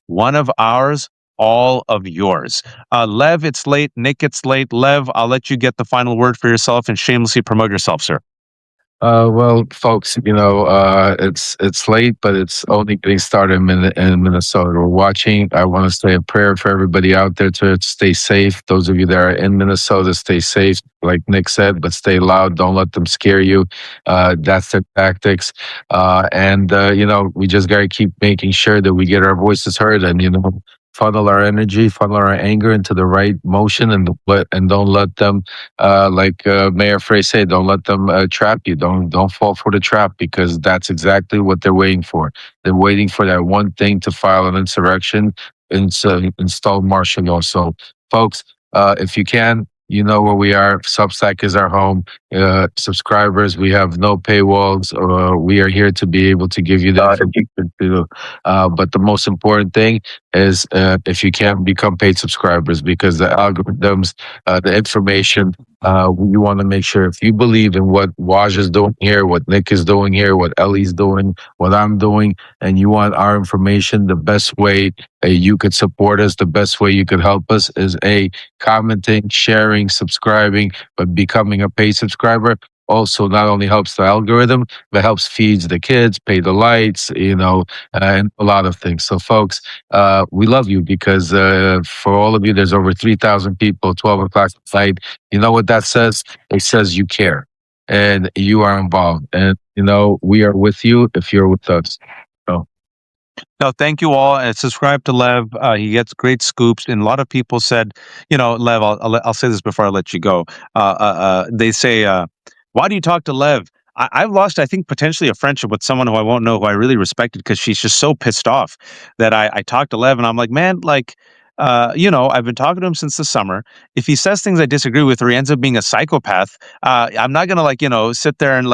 one of ours, all of yours. Lev, it's late. Nick, it's late. Lev, I'll let you get the final word for yourself and shamelessly promote yourself, sir. Well, folks, it's late, but it's only getting started in Minnesota. We're watching. I want to say a prayer for everybody out there to stay safe. Those of you that are in Minnesota, stay safe, like Nick said, but stay loud. Don't let them scare you. That's their tactics. We just got to keep making sure that we get our voices heard, and funnel our energy, funnel our anger into the right motion, and don't let them like Mayor Frey said, don't let them trap you. Don't fall for the trap, because that's exactly what they're waiting for. They're waiting for that one thing to file an insurrection and install martial law. So, folks, if you can, you know where we are. Substack is our home. Subscribers, we have no paywalls. We are here to be able to give you that. But the most important thing is if you can become paid subscribers, because the algorithms, the information, you want to make sure if you believe in what Waj is doing here, what Nick is doing here, what Ellie's doing, what I'm doing, and you want our information, the best way you could support us, the best way you could help us is commenting, sharing, subscribing, but becoming a paid subscriber also not only helps the algorithm, but helps feeds the kids, pay the lights, and a lot of things. So, folks, we love you, because for all of you, there's over 3,000 people, 12 o'clock at night. You know what that says? It says you care and you are involved. And, we are with you if you're with us. So, No, thank you all, and subscribe to Lev. He gets great scoops, and a lot of people said, Lev. I'll say this before I let you go. They say, "Why do you talk to Lev?" I've lost, I think, potentially a friendship with someone who I won't know, who I really respected, because she's just so pissed off that I talked to Lev, and I'm like, man, like. I've been talking to him since the summer. If he says things I disagree with, or he ends up being a psychopath, I'm not gonna sit there and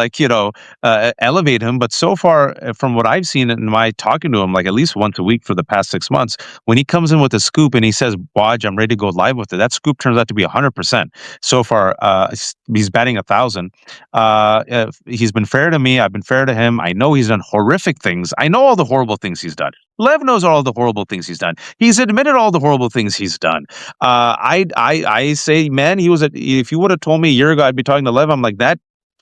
elevate him. But so far, from what I've seen in my talking to him, like at least once a week for the past 6 months, when he comes in with a scoop and he says, "Waj, I'm ready to go live with it," that scoop turns out to be 100%. So far, he's batting 1,000. He's been fair to me. I've been fair to him. I know he's done horrific things. I know all the horrible things he's done. Lev knows all the horrible things he's done. He's admitted all the horrible things he's done. I say, man, if you would have told me a year ago I'd be talking to Lev, I'm like, that,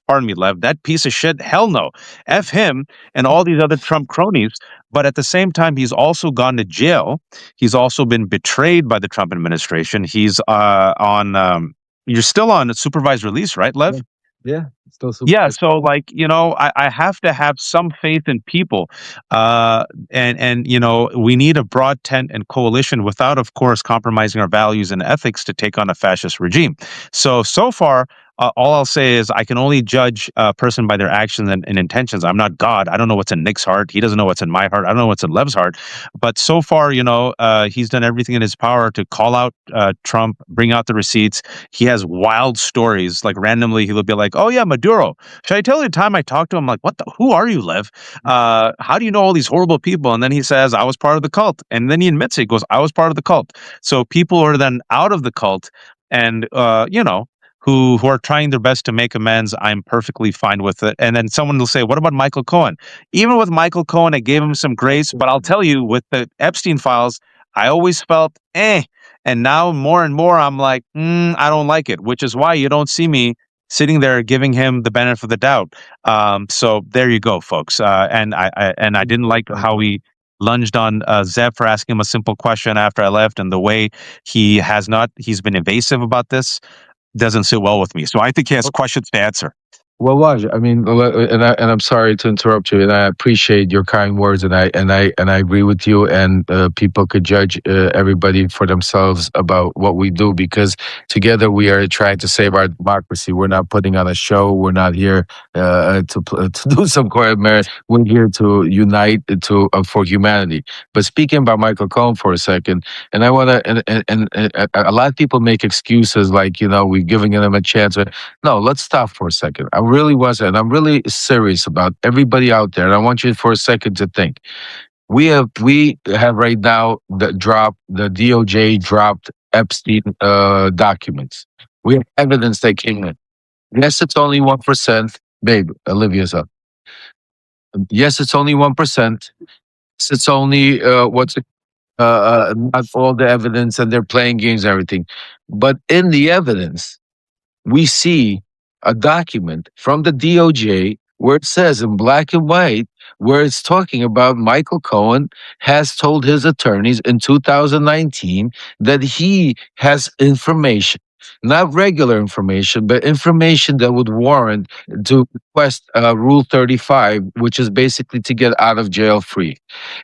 pardon me, Lev, that piece of shit, hell no. F him and all these other Trump cronies. But at the same time, he's also gone to jail. He's also been betrayed by the Trump administration. He's you're still on a supervised release, right, Lev? yeah, still super. Yeah, so I have to have some faith in people, and we need a broad tent and coalition without, of course, compromising our values and ethics to take on a fascist regime. So far, all I'll say is I can only judge a person by their actions and intentions. I'm not God. I don't know what's in Nick's heart. He doesn't know what's in my heart. I don't know what's in Lev's heart. But so far, he's done everything in his power to call out Trump, bring out the receipts. He has wild stories. Like randomly, he'll be like, "Oh yeah, Maduro. Should I tell you the time I talked to him?" Like, what the? Who are you, Lev? How do you know all these horrible people? And then he says, "I was part of the cult." And then he admits it. He goes, "I was part of the cult." So people are then out of the cult, and who are trying their best to make amends. I'm perfectly fine with it. And then someone will say, "What about Michael Cohen?" Even with Michael Cohen, I gave him some grace, but I'll tell you, with the Epstein files, I always felt and now more and more, I'm like, I don't like it, which is why you don't see me sitting there giving him the benefit of the doubt. So there you go, folks. And I didn't like how he lunged on Zev for asking him a simple question after I left, and the way he's been evasive about this doesn't sit well with me. So I think he has questions to answer. Well, Waj, I mean, I'm sorry to interrupt you, and I appreciate your kind words, and I agree with you. And people could judge everybody for themselves about what we do, because together we are trying to save our democracy. We're not putting on a show. We're not here to do some quiet merit. We're here to unite for humanity. But speaking about Michael Cohen for a second, and I want to, and a lot of people make excuses like we're giving them a chance. No, let's stop for a second. I really wasn't. And I'm really serious about everybody out there. And I want you for a second to think. We have right now the DOJ dropped Epstein documents. We have evidence they came in. Yes, it's only 1%. Babe, Olivia's up. Yes, it's only 1%. Yes, it's only not all the evidence, and they're playing games and everything. But in the evidence, we see a document from the DOJ where it says in black and white, where it's talking about Michael Cohen has told his attorneys in 2019 that he has information, not regular information, but information that would warrant to request Rule 35, which is basically to get out of jail free.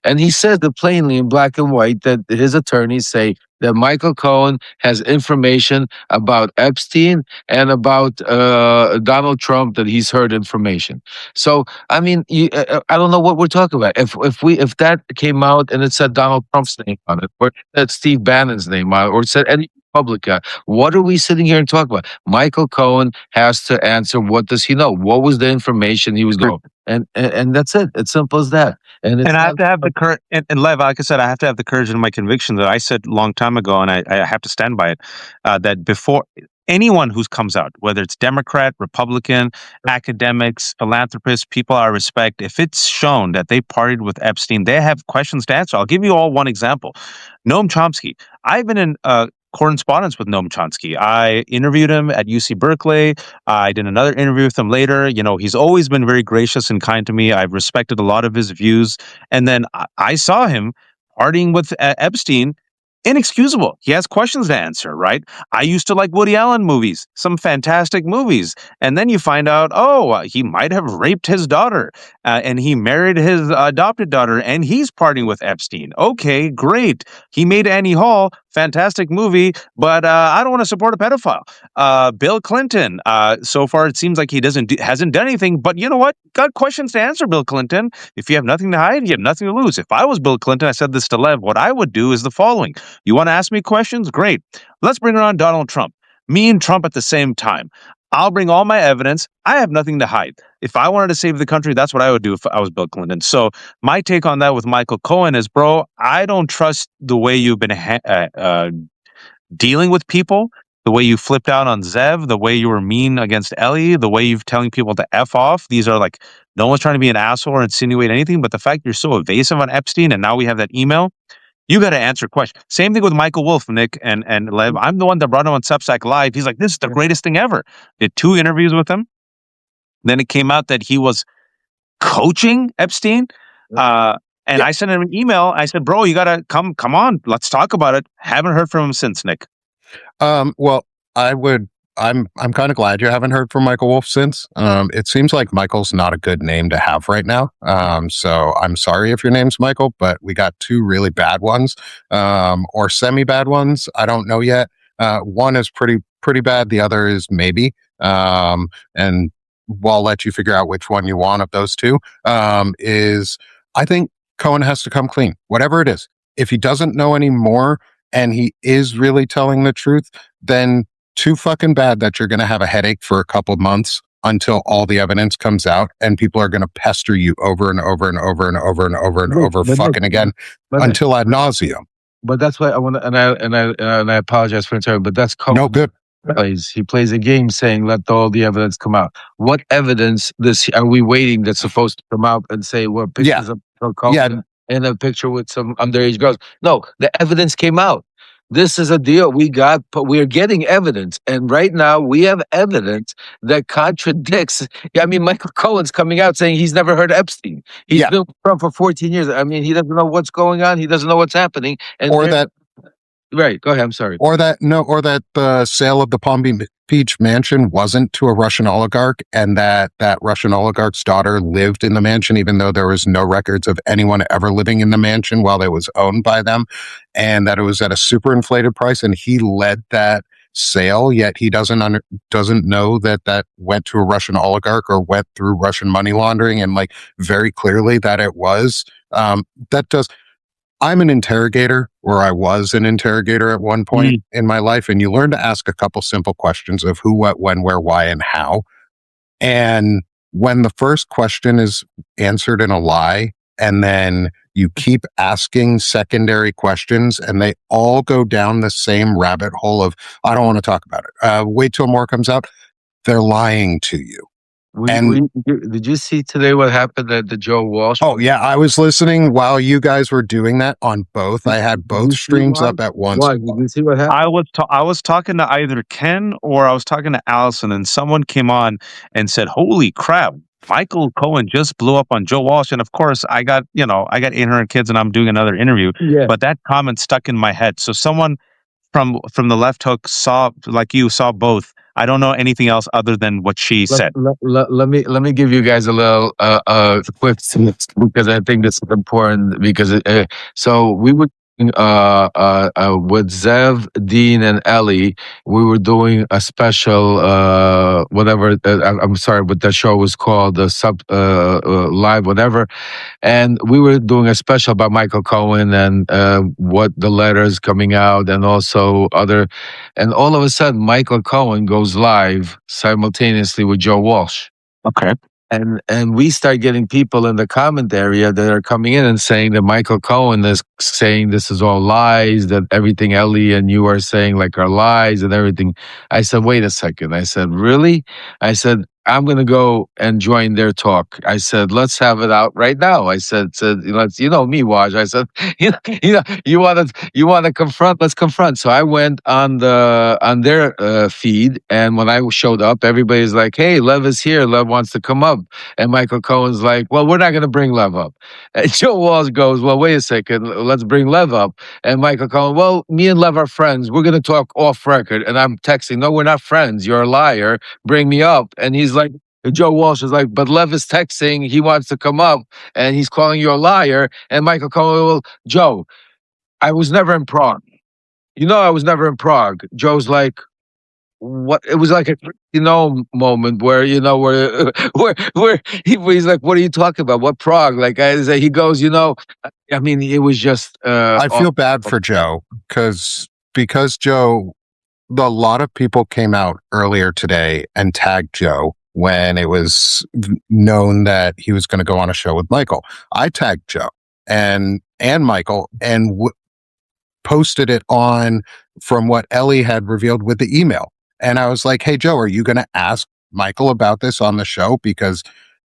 And he says it plainly in black and white that his attorneys say that Michael Cohen has information about Epstein and about Donald Trump, that he's heard information. So I mean, I don't know what we're talking about. If that came out and it said Donald Trump's name on it, or it said Steve Bannon's name on it, or it said any Republican, what are we sitting here and talking about? Michael Cohen has to answer. What does he know? What was the information he was going? And that's it. It's simple as that. And it's And I have not. to have the courage. And Lev, like I said, I have to have the courage in my conviction that I said a long time ago, and I have to stand by it. That before anyone who comes out, whether it's Democrat, Republican, academics, philanthropists, people I respect, if it's shown that they partied with Epstein, they have questions to answer. I'll give you all one example. Noam Chomsky. I've been in correspondence with Noam Chomsky. I interviewed him at UC Berkeley. I did another interview with him later. You know, he's always been very gracious and kind to me. I've respected a lot of his views. And then I saw him partying with Epstein. Inexcusable. He has questions to answer, right? I used to like Woody Allen movies, some fantastic movies. And then you find out, he might have raped his daughter and he married his adopted daughter and he's partying with Epstein. Okay, great. He made Annie Hall, fantastic movie, but I don't want to support a pedophile. Bill Clinton, so far it seems like he hasn't done anything, but you know what? Got questions to answer, Bill Clinton. If you have nothing to hide, you have nothing to lose. If I was Bill Clinton, I said this to Lev, what I would do is the following. You want to ask me questions? Great. Let's bring around Donald Trump. Me and Trump at the same time. I'll bring all my evidence. I have nothing to hide. If I wanted to save the country, that's what I would do if I was Bill Clinton. So my take on that with Michael Cohen is, bro, I don't trust the way you've been dealing with people, the way you flipped out on Zev, the way you were mean against Ellie, the way you're telling people to F off. These are like, no one's trying to be an asshole or insinuate anything, but the fact you're so evasive on Epstein and now we have that email, you got to answer questions. Same thing with Michael Wolff, Nick and Lev. I'm the one that brought him on Substack Live. He's like, this is the greatest thing ever. Did 2 interviews with him. Then it came out that he was coaching Epstein. And I sent him an email. I said, bro, you got to come on. Let's talk about it. Haven't heard from him since, Nick. Well, I'm kind of glad you haven't heard from Michael Wolff since. It seems like Michael's not a good name to have right now. So I'm sorry if your name's Michael, but we got 2 really bad ones, or semi-bad ones. I don't know yet. One is pretty bad. The other is maybe. And I'll let you figure out which one you want of those 2. I think Cohen has to come clean, whatever it is. If he doesn't know any more and he is really telling the truth, then too fucking bad that you're going to have a headache for a couple of months until all the evidence comes out and people are going to pester you over and over and over and over and over and over fucking again until ad nauseum. But that's why I want to, and I apologize for interrupting, but that's Cohen. No good. He plays a game saying, let all the evidence come out. What evidence are we waiting that's supposed to come out and say, well, pictures of Cohen and a picture with some underage girls? No, the evidence came out. This is a deal we got, but we're getting evidence. And right now we have evidence that contradicts. I mean, Michael Cohen's coming out saying he's never heard of Epstein. He's been with Trump for 14 years. I mean, he doesn't know what's going on. He doesn't know what's happening. And right. Go ahead. I'm sorry. Or that the sale of the Palm Beach mansion wasn't to a Russian oligarch, and that Russian oligarch's daughter lived in the mansion, even though there was no records of anyone ever living in the mansion while it was owned by them, and that it was at a super inflated price, and he led that sale, yet he doesn't know that went to a Russian oligarch or went through Russian money laundering, and like very clearly that it was. I'm an interrogator, or I was an interrogator at one point in my life, and you learn to ask a couple simple questions of who, what, when, where, why, and how. And when the first question is answered in a lie, and then you keep asking secondary questions, and they all go down the same rabbit hole of, I don't want to talk about it. Wait till more comes out. They're lying to you. And Did you see today what happened at the Joe Walsh? oh yeah, I was listening while you guys were doing that on both. I had both streams up at once. Why? Did you see what happened? I was talking to either Ken or I was talking to Allison, and someone came on and said, "Holy crap, Michael Cohen just blew up on Joe Walsh." And of course, I got 800 kids, and I'm doing another interview. Yeah. But that comment stuck in my head. So someone from the left hook saw both. I don't know anything else other than what she said. Let me give you guys a little quick because I think this is important because so we were with Zev, Dean, and Ellie. We were doing a special whatever. I'm sorry, but the show was called the sub live whatever. And we were doing a special about Michael Cohen and what the letters coming out and also other. And all of a sudden, Michael Cohen goes live simultaneously with Joe Walsh. Okay. And we start getting people in the comment area that are coming in and saying that Michael Cohen is saying this is all lies, that everything Ellie and you are saying like are lies and everything. I said, wait a second. I said, really? I said, I'm going to go and join their talk. I said, let's have it out right now. I said, let's, you know me, Waj. I said, you want to confront, let's confront. So I went on their feed. And when I showed up, everybody's like, hey, Lev is here. Lev wants to come up. And Michael Cohen's like, well, we're not going to bring Lev up. And Joe Walsh goes, well, wait a second. Let's bring Lev up. And Michael Cohen, well, me and Lev are friends. We're going to talk off record. And I'm texting, no, we're not friends. You're a liar. Bring me up. And he's like, Joe Walsh is like, but Lev is texting. He wants to come up and he's calling you a liar. And Michael Cohen, well, Joe, I was never in Prague. You know, I was never in Prague. Joe's like, what? It was like a moment where where he's like, what are you talking about? What Prague? Like he goes, I mean, it was just. I feel bad for Joe because Joe, a lot of people came out earlier today and tagged Joe when it was known that he was going to go on a show with Michael. I tagged Joe and Michael and posted it on from what Ellie had revealed with the email. And I was like, hey, Joe, are you going to ask Michael about this on the show? Because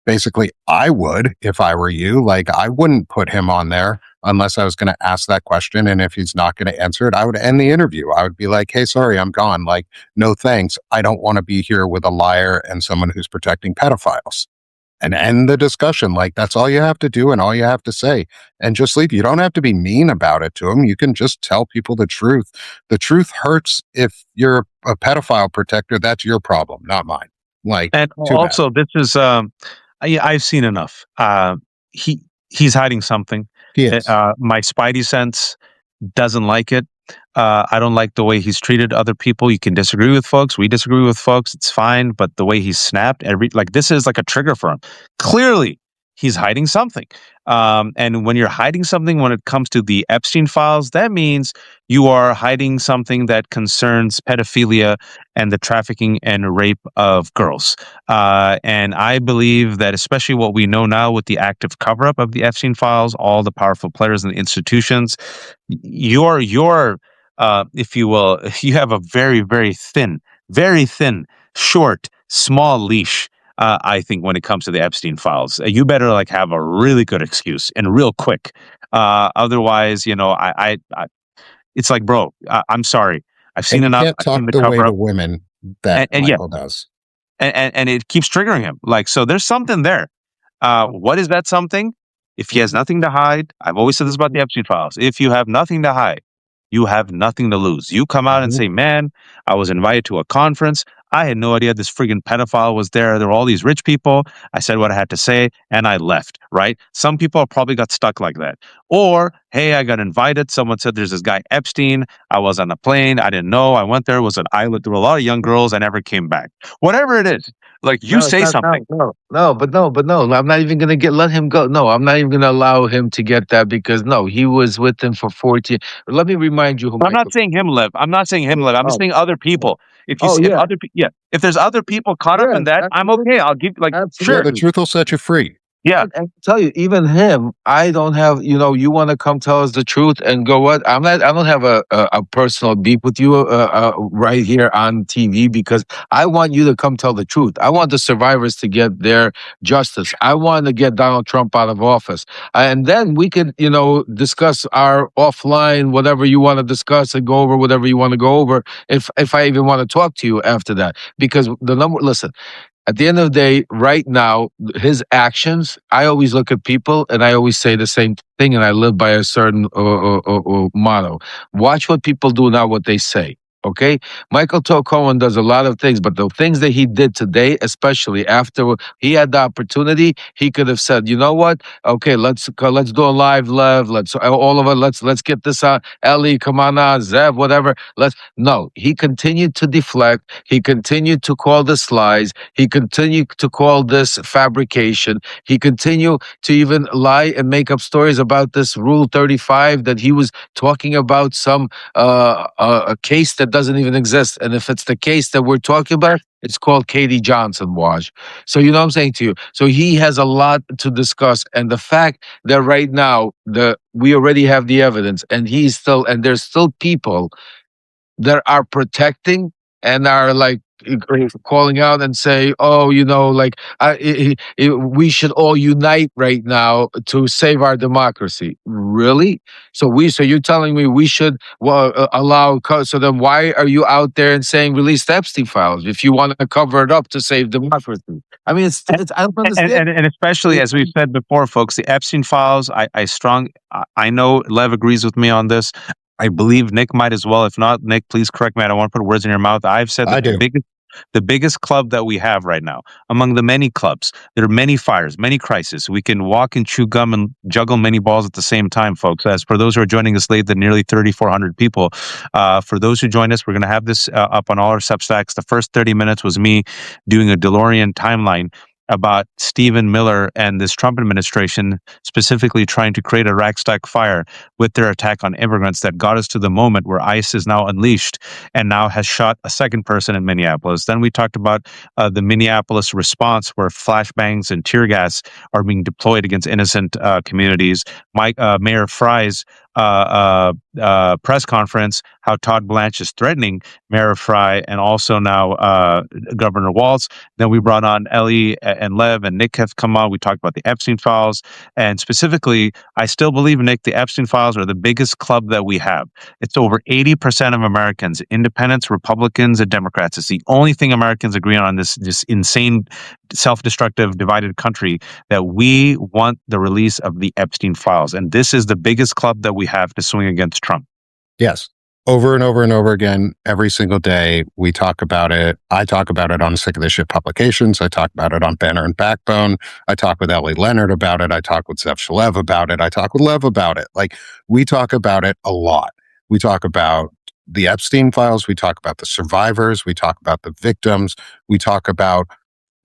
basically I would, if I were you, like I wouldn't put him on there unless I was going to ask that question. And if he's not going to answer it, I would end the interview. I would be like, hey, sorry, I'm gone. Like, no, thanks. I don't want to be here with a liar and someone who's protecting pedophiles, and end the discussion. Like, that's all you have to do and all you have to say, and just leave. You don't have to be mean about it to him. You can just tell people the truth. The truth hurts. If you're a pedophile protector, that's your problem, not mine. Like, and also bad. This is, I've seen enough. He's hiding something. He is. My spidey sense doesn't like it. I don't like the way he's treated other people. You can disagree with folks. We disagree with folks. It's fine. But the way he's snapped, this is like a trigger for him. Clearly, he's hiding something. And when you're hiding something when it comes to the Epstein files, that means you are hiding something that concerns pedophilia and the trafficking and rape of girls. And I believe that especially what we know now with the active cover-up of the Epstein files, all the powerful players and institutions, you're if you will, you have a very, very thin, short, small leash. I think when it comes to the Epstein files, you better like have a really good excuse and real quick. Otherwise, it's like, bro, I'm sorry. I've seen enough. Can't talk the way to women that Michael does. And it keeps triggering him. Like, so there's something there. What is that something? If he has nothing to hide, I've always said this about the Epstein files. If you have nothing to hide, you have nothing to lose. You come out and say, man, I was invited to a conference. I had no idea this friggin' pedophile was there. There were all these rich people. I said what I had to say and I left, right? Some people probably got stuck like that. Or, hey, I got invited. Someone said there's this guy Epstein. I was on a plane. I didn't know. I went there. It was an island. There were a lot of young girls. I never came back. Whatever it is, like you say something. No. I'm not even going to let him go. No, I'm not even going to allow him to get that because he was with him for 14. Let me remind you. I'm not saying him, Lev. I'm just saying other people. If there's other people caught up in that, I'm okay. I'll give sure, the truth will set you free. Yeah. And tell you, even him, I don't have. You want to come tell us the truth and go what? I'm not. I don't have a personal beef with you right here on TV because I want you to come tell the truth. I want the survivors to get their justice. I want to get Donald Trump out of office, and then we could, discuss our offline whatever you want to discuss and go over whatever you want to go over. If I even want to talk to you after that, because the number. Listen, at the end of the day, right now, his actions, I always look at people and I always say the same thing, and I live by a certain motto. Watch what people do, not what they say. Okay, Michael Cohen does a lot of things, but the things that he did today, especially after he had the opportunity, he could have said, "You know what? Okay, let's do a live, Lev. Let's all of us. Let's get this out. Ellie, come on, Zev, whatever. Let's." No, he continued to deflect. He continued to call this lies. He continued to call this fabrication. He continued to even lie and make up stories about this Rule 35 that he was talking about some a case that doesn't even exist. And if it's the case that we're talking about, it's called Katie Johnson Wash. So you know what I'm saying to you. So he has a lot to discuss, and the fact that right now we already have the evidence, and there's still people that are protecting and are like calling out and say, "Oh, like we should all unite right now to save our democracy." Really? So you're telling me we should allow? So then, why are you out there and saying release the Epstein files if you want to cover it up to save democracy? I mean, it's I don't understand. And especially as we've said before, folks, the Epstein files. I know Lev agrees with me on this. I believe Nick might as well. If not, Nick, please correct me. I don't want to put words in your mouth. I've said I that do. the biggest club that we have right now, among the many clubs, there are many fires, many crises. We can walk and chew gum and juggle many balls at the same time, folks. As for those who are joining us late, the nearly 3,400 people, for those who joined us, we're going to have this up on all our Substacks. The first 30 minutes was me doing a DeLorean timeline about Stephen Miller and this Trump administration specifically trying to create a ragtag fire with their attack on immigrants that got us to the moment where ICE is now unleashed and now has shot a second person in Minneapolis. Then we talked about the Minneapolis response where flashbangs and tear gas are being deployed against innocent communities. Mayor Fry's press conference, how Todd Blanche is threatening Mayor Fry and also now Governor Walz. Then we brought on Ellie and Lev and Nick have come on. We talked about the Epstein files. And specifically, I still believe, Nick, the Epstein files are the biggest club that we have. It's over 80% of Americans, independents, Republicans, and Democrats. It's the only thing Americans agree on this insane, self-destructive, divided country, that we want the release of the Epstein files. And this is the biggest club that we have to swing against Trump. Yes. Over and over and over again, every single day, we talk about it. I talk about it on Sick of This Shit publications. I talk about it on Banner and Backbone. I talk with Ellie Leonard about it. I talk with Zev Shalev about it. I talk with Lev about it. Like, we talk about it a lot. We talk about the Epstein files. We talk about the survivors. We talk about the victims. We talk about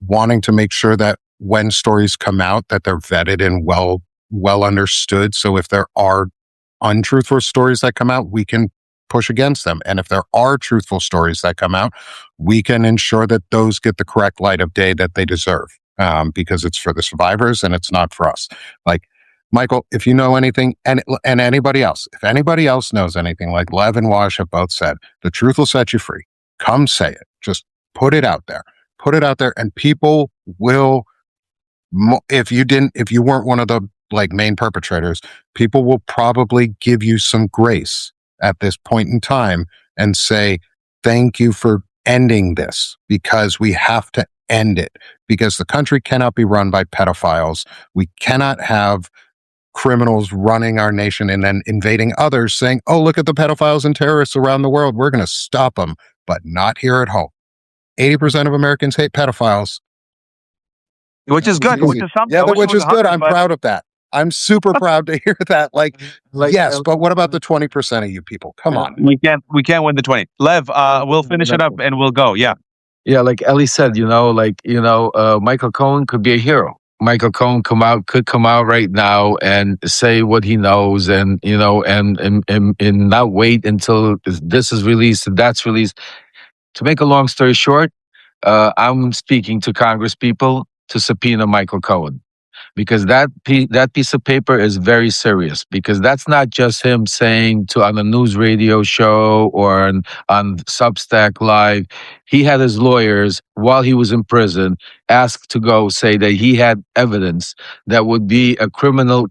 wanting to make sure that when stories come out, that they're vetted and well understood. So if there are untruthful stories that come out, we can push against them. And if there are truthful stories that come out, we can ensure that those get the correct light of day that they deserve, because it's for the survivors and it's not for us. Like, Michael, if you know anything, and anybody else, if anybody else knows anything, like Lev and Wash have both said, the truth will set you free. Come say it. Just put it out there. Put it out there, and people will. If you weren't one of the main perpetrators, people will probably give you some grace at this point in time and say, thank you for ending this, because we have to end it, because the country cannot be run by pedophiles. We cannot have criminals running our nation and then invading others saying, oh, look at the pedophiles and terrorists around the world. We're going to stop them, but not here at home. 80% of Americans hate pedophiles. Which is good. Which is something. Yeah, which is good. I'm proud of that. I'm super proud to hear that. Yes, but what about the 20% of you people? Come on. We can't win the 20. Lev, we'll finish it up and we'll go. Yeah. Yeah, like Ellie said, Michael Cohen could be a hero. Michael Cohen could come out right now and say what he knows, and and not wait until this is released and that's released. To make a long story short, I'm speaking to Congress people to subpoena Michael Cohen. because that piece of paper is very serious, because that's not just him saying to on a news radio show or on Substack Live. He had his lawyers while he was in prison asked to go say that he had evidence that would be a criminal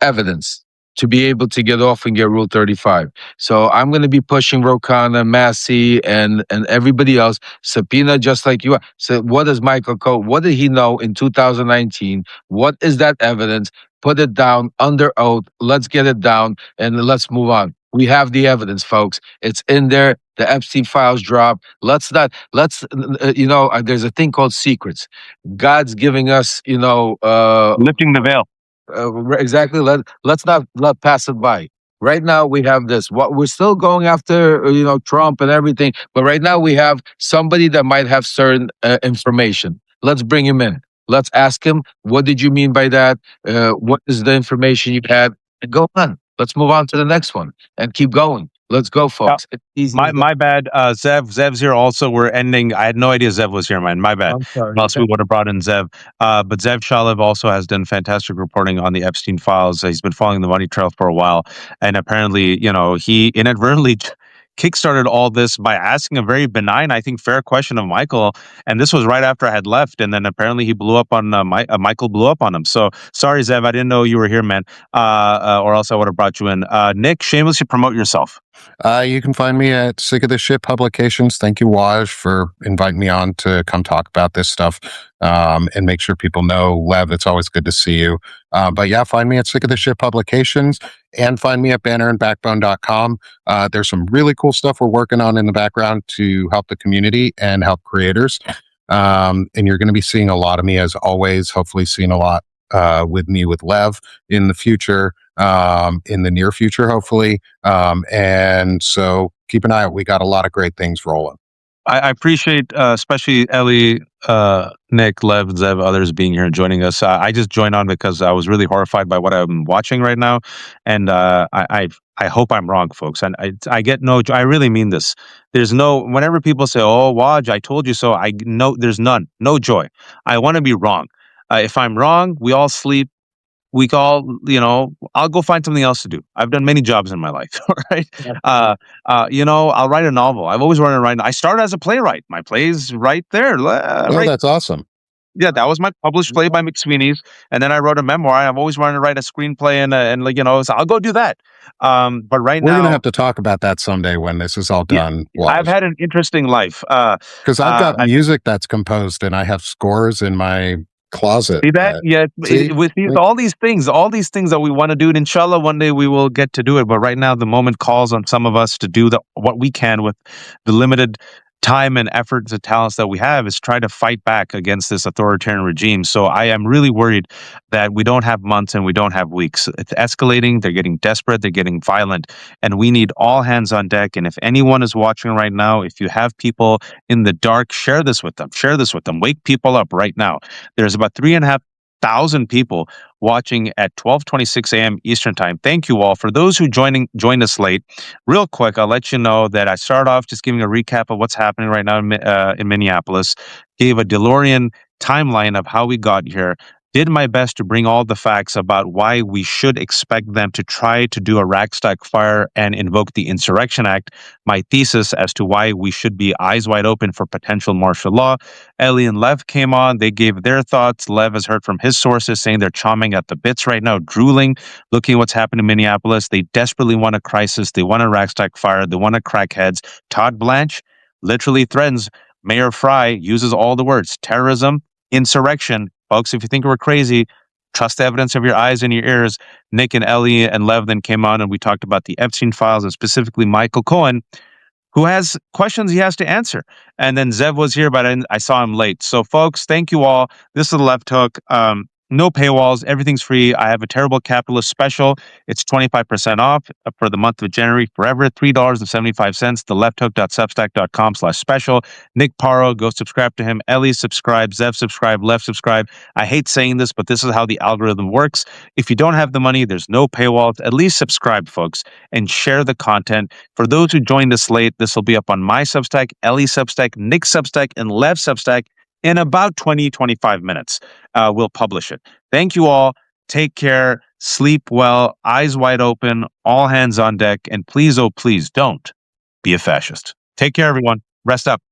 evidence to be able to get off and get Rule 35. So I'm going to be pushing Rokana, Massey, and everybody else, subpoena just like you are. So what does Michael Coe, what did he know in 2019? What is that evidence? Put it down under oath. Let's get it down and let's move on. We have the evidence, folks. It's in there. The Epstein files drop. Let's not, there's a thing called secrets. God's giving us, Lifting the veil. exactly. Let's not let pass it by. Right now we have this. What we're still going after, Trump and everything. But right now we have somebody that might have certain information. Let's bring him in. Let's ask him. What did you mean by that? What is the information you had? And go on. Let's move on to the next one and keep going. Let's go, folks. It's easy. My bad. Zev's here also. We're ending. I had no idea Zev was here, man. My bad. I'm sorry. Or else we would have brought in Zev. But Zev Shalev also has done fantastic reporting on the Epstein files. He's been following the money trail for a while, and apparently, he inadvertently kickstarted all this by asking a very benign, I think, fair question of Michael. And this was right after I had left, and then apparently he blew up on Michael blew up on him. So sorry, Zev, I didn't know you were here, man. Or else I would have brought you in. Nick, shamelessly promote yourself. You can find me at Sick of the Shit Publications. Thank you, Waj, for inviting me on to come talk about this stuff and make sure people know. Lev, it's always good to see you. But yeah, find me at Sick of the Shit Publications and find me at bannerandbackbone.com. There's some really cool stuff we're working on in the background to help the community and help creators. And you're going to be seeing a lot of me, as always, hopefully seeing a lot with me with Lev in the future. In the near future, hopefully. And so keep an eye out. We got a lot of great things rolling. I appreciate, especially Ellie, Nick, Lev, Zev, others being here and joining us. I just joined on because I was really horrified by what I'm watching right now, and I hope I'm wrong, folks. And I get no. I really mean this. There's no. Whenever people say, "Oh, Waj, I told you so," I know there's none. No joy. I want to be wrong. If I'm wrong, we all sleep. We all, I'll go find something else to do. I've done many jobs in my life. All right. I'll write a novel. I've always wanted to write. I started as a playwright. My play's right there. That's awesome. Yeah, that was my published play by McSweeney's, and then I wrote a memoir. I've always wanted to write a screenplay, so I'll go do that. But right now we're gonna have to talk about that someday when this is all done. I've had an interesting life because I've got music that's composed, and I have scores in my closet. See that? With all these things that we want to do, and inshallah, one day we will get to do it. But right now, the moment calls on some of us to do what we can with the limited time and efforts and talents that we have is try to fight back against this authoritarian regime. So I am really worried that we don't have months and we don't have weeks. It's escalating. They're getting desperate. They're getting violent. And we need all hands on deck. And if anyone is watching right now, if you have people in the dark, share this with them. Share this with them. Wake people up right now. There's about 3,500 people watching at 12:26 a.m. Eastern Time. Thank you all. For those who joined us late, real quick, I'll let you know that I started off just giving a recap of what's happening right now in Minneapolis, gave a DeLorean timeline of how we got here, did my best to bring all the facts about why we should expect them to try to do a rack stack fire and invoke the Insurrection Act, my thesis as to why we should be eyes wide open for potential martial law. Ellie and Lev came on. They gave their thoughts. Lev has heard from his sources saying they're chomping at the bits right now, drooling, looking at what's happened in Minneapolis. They desperately want a crisis. They want a rack stack fire. They want to crack heads. Todd Blanche literally threatens Mayor Fry, uses all the words, terrorism, insurrection. Folks, if you think we're crazy, trust the evidence of your eyes and your ears. Nick and Ellie and Lev then came on and we talked about the Epstein files and specifically Michael Cohen, who has questions he has to answer. And then Zev was here, but I saw him late. So folks, thank you all. This is The Left Hook. No paywalls. Everything's free. I have a terrible capitalist special. It's 25% off for the month of January forever. $3.75. thelefthhook.substack.com/special. Nick Paro, go subscribe to him. Ellie, subscribe. Zev, subscribe. Lev, subscribe. I hate saying this, but this is how the algorithm works. If you don't have the money, there's no paywalls. At least subscribe, folks, and share the content. For those who joined us late, this will be up on my Substack, Ellie Substack, Nick Substack, and Lev Substack. in about 20, 25 minutes. We'll publish it. Thank you all. Take care. Sleep well. Eyes wide open. All hands on deck. And please, oh, please don't be a fascist. Take care, everyone. Rest up.